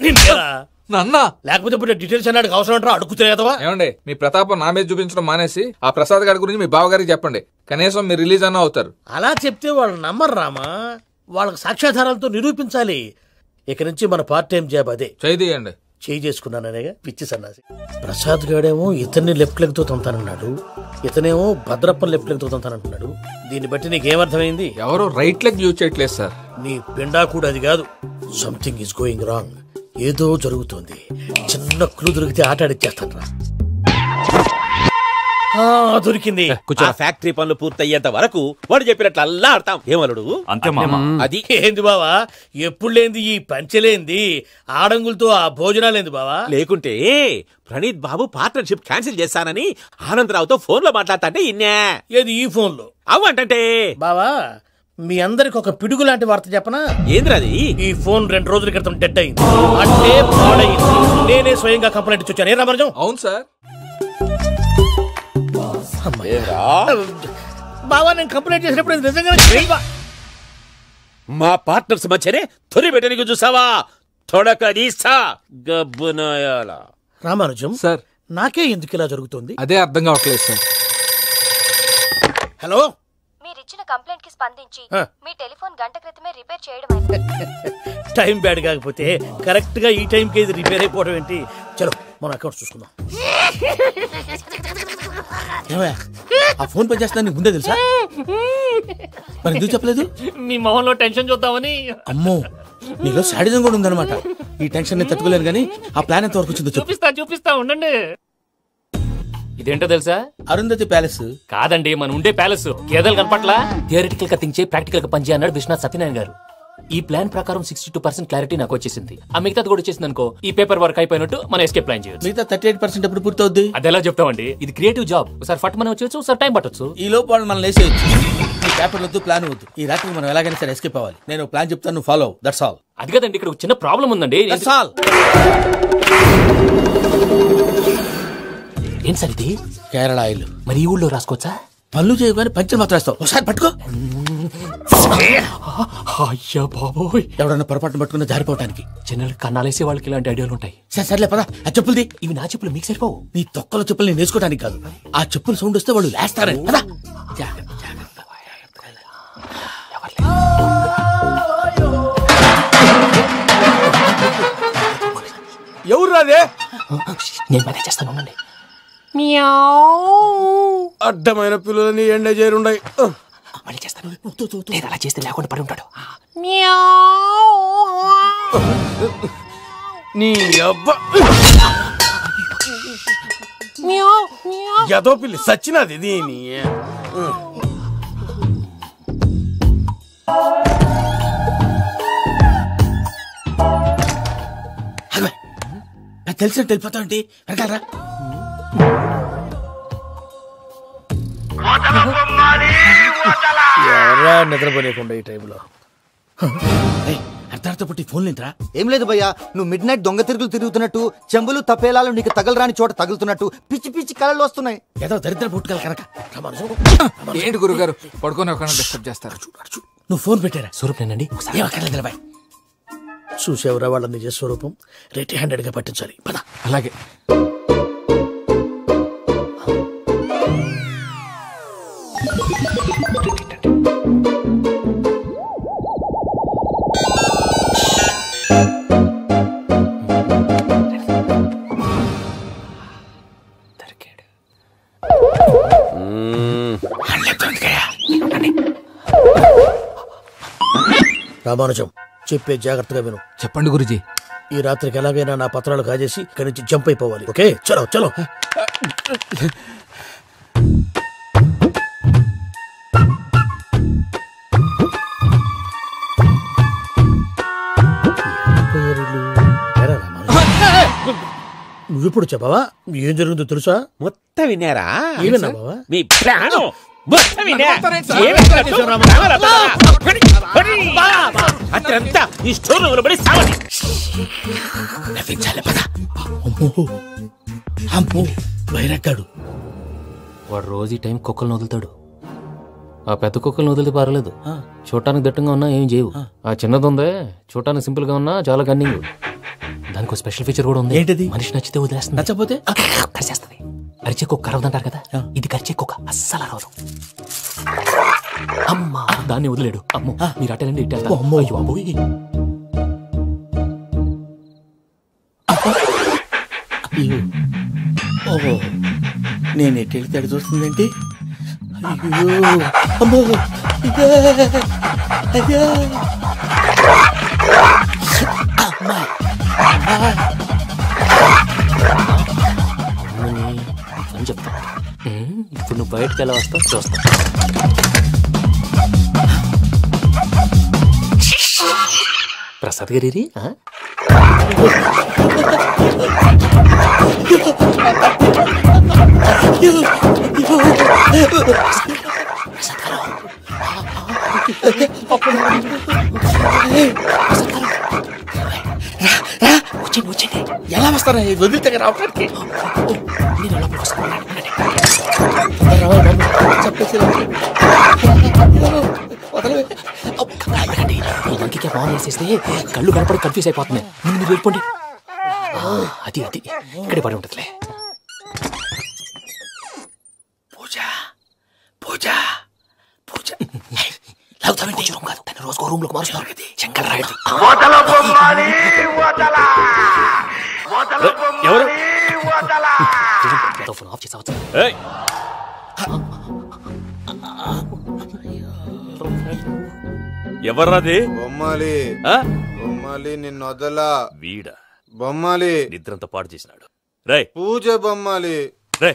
నన్నా, లేకపోతే ఇప్పుడు డీటెయిల్స్ అన్నాడు అవసరం అంటారా అడుగుతాయేదవా. ఏమండి మీ ప్రతాపం నా మీద చూపించడం మానేసి ఆ ప్రసాద్ గారి గురించి మీ బావగారికి చెప్పండి, కనీసం మీరు రిలీజ్ అన్న అవుతారు. అలా చెప్తే వాళ్ళు నమ్మరు రామా, వాళ్ళకి సాక్ష్యాధారాలతో నిరూపించాలి. ఇక నుంచి మన పార్ట్ టైం జాబ్ అదే. చేయండి. చేయి చేసుకున్నాననేగా పిచ్చి సన్నాసి. ప్రసాద్ గాడేమో ఇతన్ని లెఫ్ట్ లెగ్ తో తంతానన్నాడు, ఇతనేమో భద్రప్పని లెఫ్ట్ లెగ్ తో తంతానంటున్నాడు. దీన్ని బట్టి నీకేమర్థమైంది? ఎవరు రైట్ లెగ్ యూజ్ చేయట్లేదు సార్. నీ పిండా కూడా అది కాదు. Something is going wrong. ఏదో జరుగుతోంది. చిన్న క్లూ దొరికితే ఆట ఆడిచ్చేస్తాను రా. దొరికింది. ఆ ఫ్యాక్టరీ పనులు పూర్తయ్యేంత వరకు వాడు చెప్పినట్లు అల్లా ఆడతాం. ఏమలుడు అంతే మామ. అది ఏంది బావా, ఎప్పుడు లేంది ఈ పంచలేంది, ఆడంగులతో ఆ భోజనాలేంది బావా? లేకుంటే ప్రణీత్ బాబు పార్ట్నర్షిప్ క్యాన్సిల్ చేస్తానని ఆనందరావుతో ఫోన్ లో మాట్లాడతాంటే ఇన్నే. ఏది ఈ ఫోన్ లో? అవ్వంటే బావా మీ అందరికి ఒక పిడుగు లాంటి వార్త చెప్పనా? ఏంద్రది? ఈ ఫోన్ 2 రోజుల క్రితం డెడ్ అయింది, అంటే పాడైంది. నేనే స్వయంగా కంప్లైంట్ ఇచ్చి వచ్చాను. ఏ రామరాజం? అవును సార్. బావా నేను కంప్లైంట్ చేసినప్పుడు నిజంగా మా పార్ట్నర్స్ మధ్యనే తొలి పెట్టడానికి చూసావా? తొడక తీసా గబ్బునాయాల. రామానుజం సార్, నాకే ఎందుకు ఇలా జరుగుతుంది? అదే అర్థం కావట్లేదు సార్. హలో, మీరిచ్చిన కంప్లైంట్ కి స్పందించి మీ టెలిఫోన్ గంట క్రితమే రిపేర్ చేయడం అయింది. టైం బ్యాడ్ కాకపోతే కరెక్ట్ గా ఈ టైం కి ఇది రిపేర్ అయిపోవడం ఏంటి? చలో మన అకౌంట్ చూసుకుందాం. ఆ ఫోన్ పని చేస్తా నీకు ముందే తెలుసా? మరి ఎందుకు చెప్పలేదు? మీ మొహంలో టెన్షన్ చూద్దామని. అమ్మో, నీలో శాడిజం కూడా ఉందన్నమాట. ఈ టెన్షన్ నేను తట్టుకోలేను కానీ ఆ ప్లాన్ ఎంత వరకు వచ్చిందో చూపిస్తా ఉండండి. ఇదేంటో తెలుసా? అరుంధతి ప్యాలెస్ కాదండి, మన ఉండే ప్యాలెస్. గేదెలు కనపట్లా? థియరిటికల్ గా థింక్ చేయి, ప్రాక్టికల్ గా పనిచేయ అన్నాడు విశ్వనాథ్ సత్యనారాయణ గారు. ఈ ప్లాన్ ప్రకారం 62% క్లారిటీ నాకు వచ్చేసింది. ఆ మిగతాది కూడా వచ్చేసింది అనుకో, ఈ పేపర్ వర్క్ అయిపోయినట్టు మనం ఎస్కేప్ ప్లాన్ చేయొచ్చు. మిగతా 38% ఎప్పుడు పూర్తవుద్ది? అది ఎలా చెప్తామండి? ఇది క్రియేటివ్ జాబ్. ఒకసారి ఫట్ మనం వచ్చేయచ్చు, ఒకసారి టైం పట్టొచ్చు. ఈ లోపు వాళ్ళు మనం లేసేయచ్చు. ఈ పేపర్ వద్దు, ప్లాన్ వద్దు. ఈ రాత్రి మనం ఎలాగైనా సరే ఎస్కేప్ అవ్వాలి. నేను ప్లాన్ చెప్తాను, నువ్వు ఫాలో. That's all. అది కదండి, ఇక్కడ ఒక చిన్న ప్రాబ్లం ఉందండి. That's all. ఏం సార్ ఇది? కేరళ ఆయిల్. మరి ఈ ఊళ్ళో రాసుకోవచ్చా? పనులు చేయగానే పంచర్ మాత్రం వేస్తావు. ఒకసారి పట్టుకో. అయ్యా బాబోయ్, ఎవడన్నా పొరపాటున పట్టుకున్న జారిపోవటానికి. జనరల్ కన్నాలేసే వాళ్ళకి ఇలాంటి ఐడియాలు ఉంటాయి. సర్లే పదా. ఆ చెప్పులది. ఇవి నా చెప్పులు, మీకు సరిపోవు. నీ తొక్కల చెప్పులు నేను వేసుకోవడానికి కాదు, ఆ చెప్పులు సౌండ్ వస్తే వాళ్ళు లేస్తారని. పదా. ఎవరు రాదే? నేను మేనేజ్ చేస్తాను, ఉండండి. అడ్డమైన పిల్లలని ఎండ చేరుండయి. మళ్ళీ చేస్తాను. లేదు, అలా చేస్తే లేకుండా పడి ఉంటాడు. నీ అబ్బా ఎదో పిల్లి సచ్చినది దీని. తెలిసినట్టు వెళ్ళిపోతావంటి వెనకాలరా. ఎవరా నిద్రపోలేకుండా ఈ టైంలో? అర్ధార్థ పుట్టి ఫోన్ లేంట్రా? ఏం లేదు భయ్యా, నువ్వు మిడ్ నైట్ దొంగ తిరుగులు తిరుగుతున్నట్టు, చెంబులు తపేలాలు నీకు తగలరాని చోట తగులుతున్నట్టు పిచ్చి పిచ్చి కళలు వస్తున్నాయి. ఏదో దరిద్ర పుట్టుకల కనుక. ఏంటి గురుగారు పడుకొని ఒక డిస్టర్బ్ చేస్తారు? నువ్వు ఫోన్ పెట్టారా? స్వరూపేనండి. చూసేవరా వాళ్ళ నిజ స్వరూపం. రెడ్ హ్యాండెడ్ గా పట్టించాలి. పద. అలాగే. రామానుజం, చెప్పే జాగ్రత్తగా విను. చెప్పండి గురుజీ. ఈ రాత్రికి ఎలాగైనా నా పత్రాలు కాజేసి ఇక్కడి నుంచి జంప్ అయిపోవాలి. ఓకే, చలో చలో. నువ్వెప్పుడు చెప్పావా? ఏం జరుగుతుందో తెలుసా? మొత్తం విన్నారా? ఏమన్నా బావా? మీ ప్లాన్ అత్రంతా ఈ స్టోర్ రూమ్ లో పడి సావని. నవ్వించాలి పద. అమ్మో బైరక్కాడు. వాడు రోజు ఈ టైం కుక్కలను వదులుతాడు. ఆ పెద్ద కుక్కలను వదిలితే పర్లేదు, చూడటానికి దట్టంగా ఉన్నా ఏం చేయవు. ఆ చిన్నది ఉందే చూడటానికి సింపుల్ గా ఉన్నా చాలా కన్నింగ్. దానికి ఒక స్పెషల్ ఫీచర్ కూడా ఉంది. ఏంటది? మనిషి నచ్చితే వదిలేస్తుంది, నచ్చపోతే కరిచేస్తుంది. అరిచే కుక్క అరవదంటారు కదా, ఇది కరిచే కుక్క అస్సలు అరవదు. అమ్మా దాన్ని వదిలేడు. అమ్మో మీరు అటెండి ఇటు వెళ్తారు. అమ్మో అయ్యో బాబోయ్. ఓహో నేను ఎటు వెళ్తాడు చూస్తుందంటే అయ్యో అమ్మో అయ్యో అమ్మా అని చెప్తా. ఇప్పుడు నువ్వు బయటకు ఎలా వస్తావు చూస్తా. ప్రసాద్ గారి వచ్చండి. ఎలా వస్తారా వదిలితే రావడానికి? మంకికి ఫోన్ చేసేస్తే కళ్ళు కనపడి కన్ఫ్యూజ్ అయిపోతున్నాయి. మీరు వెళ్ళిపోండి. అది అది ఇక్కడే పడి ఉంటుందిలే. పూజ పూజ పూజ లాగుతామంటే రూమ్ కాదు, తన రోజుకో రూమ్ లోకి మారుస్తున్నారు కదా. శంకర్ రాయుడు ఎవరు? ఫోన్ ఆఫ్ చేసావచ్చు. ఎవర్రాది? బొమ్మాలి బొమ్మాలి నిన్ను వదలా. వీడా బొమ్మాలి నిద్రంతా పాడు చేసినాడు. రే పూజ బొమ్మాలి. రే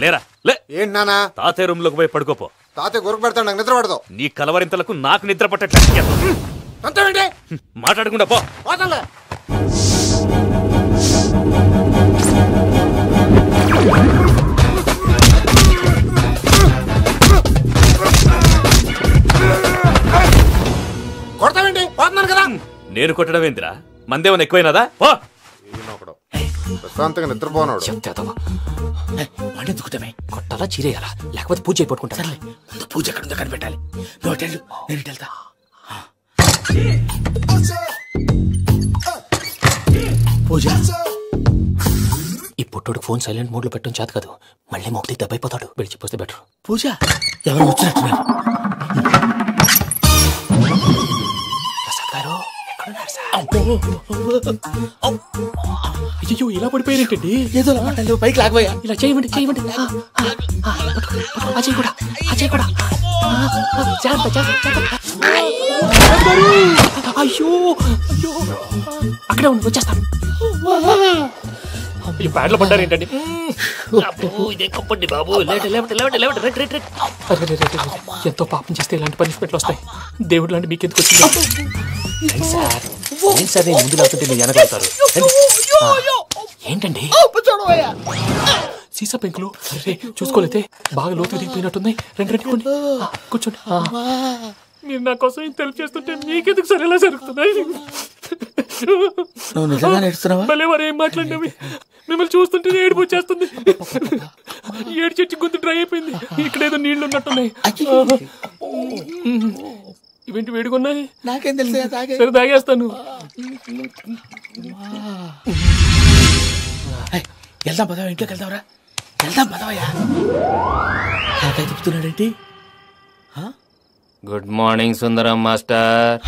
లేరా లే. ఏంటి నానా? తాతయ్య రూమ్ లోకి పోయి పడుకోపో. తాతయ్య గురకు పెడతాడు, నాకు నిద్ర పడతావు. నీ కలవరింతలకు నాకు నిద్ర పట్టట్లేదు. మాట్లాడకుండా పో. కొడతావేంటి? పోతున్నాను కదా. నేను కొట్టడం ఏందిరా? మందేమన్నా ఎక్కువైనదా? పో. ప్రశాంతంగా నిద్రపోనాడు. వాడెందుకుంటామే? కొట్టాలా చీరేయాలా లేకపోతే పూజ అయిపోట్టుకుంటా. సర్లే ముందు పూజ ఎక్కడ ఉందో కనిపెట్టాలి. నువ్వు వెళ్ళు, నేను ఇటు వెళ్తా. పూజ ఈ పుట్టోడు ఫోన్ సైలెంట్ మోడ్ లో పెట్టడం చేత కాదు. మళ్ళీ మొక్కి దెబ్బైపోతాడు. విడిచిపోతే బెటర్. పూజ ఎవరు వచ్చినట్టున్నారు? ప్రసాద్ గారు ఎక్కడున్నారు సార్? అయ్యో ఇలా పడిపోయారేంటండి? ఏదో మాటలు పైకి లాగబోయా. ఇలా చేయమండి చేయమండి. అజయ్ కూడా అజయ్ కూడా అయ్యో అయ్యో అక్కడే ఉండి వచ్చేస్తాను. ఈ బ్యాడ్లో పడ్డారు ఏంటండి? ఇదే కప్పండి బాబు. ఎంతో పాపం చేస్తే ఇలాంటి పనిష్మెంట్లు వస్తాయి. దేవుడు లాంటి మీకెందుకు వచ్చింది సార్? ముందు లేకుంటే మీరు వెనకాడతారు. ఏంటండి సీసా పెంకులు చూసుకోలేతే బాగా లోతు దిగిపోయినట్టున్నాయి. రెండు కూర్చోండి. మీరు నా కోసం ఇంత హెల్ప్ చేస్తుంటే మీకెందుకు సరే ఎలా జరుగుతున్నాయి? నువ్వు నిజంగా నేర్చుతున్నావా? మళ్ళీ వారు ఏం మాట్లాడినవి మిమ్మల్ని చూస్తుంటే ఏడుపు వచ్చేస్తుంది. ఏడు చెట్టు గొంతు డ్రై అయిపోయింది. ఇక్కడేదో నీళ్లు ఉన్నట్టున్నాయి. ఇవేంటి వేడుకున్నాయి? నాకేం తెలుసు. సరే తాగేస్తాను. వెళ్దాం పదవా, ఇంట్లోకి వెళ్దాంరా. వెళ్దాం పదవయ్యా. నాకై చెప్తున్నాడేంటి? Good morning Sundaram master.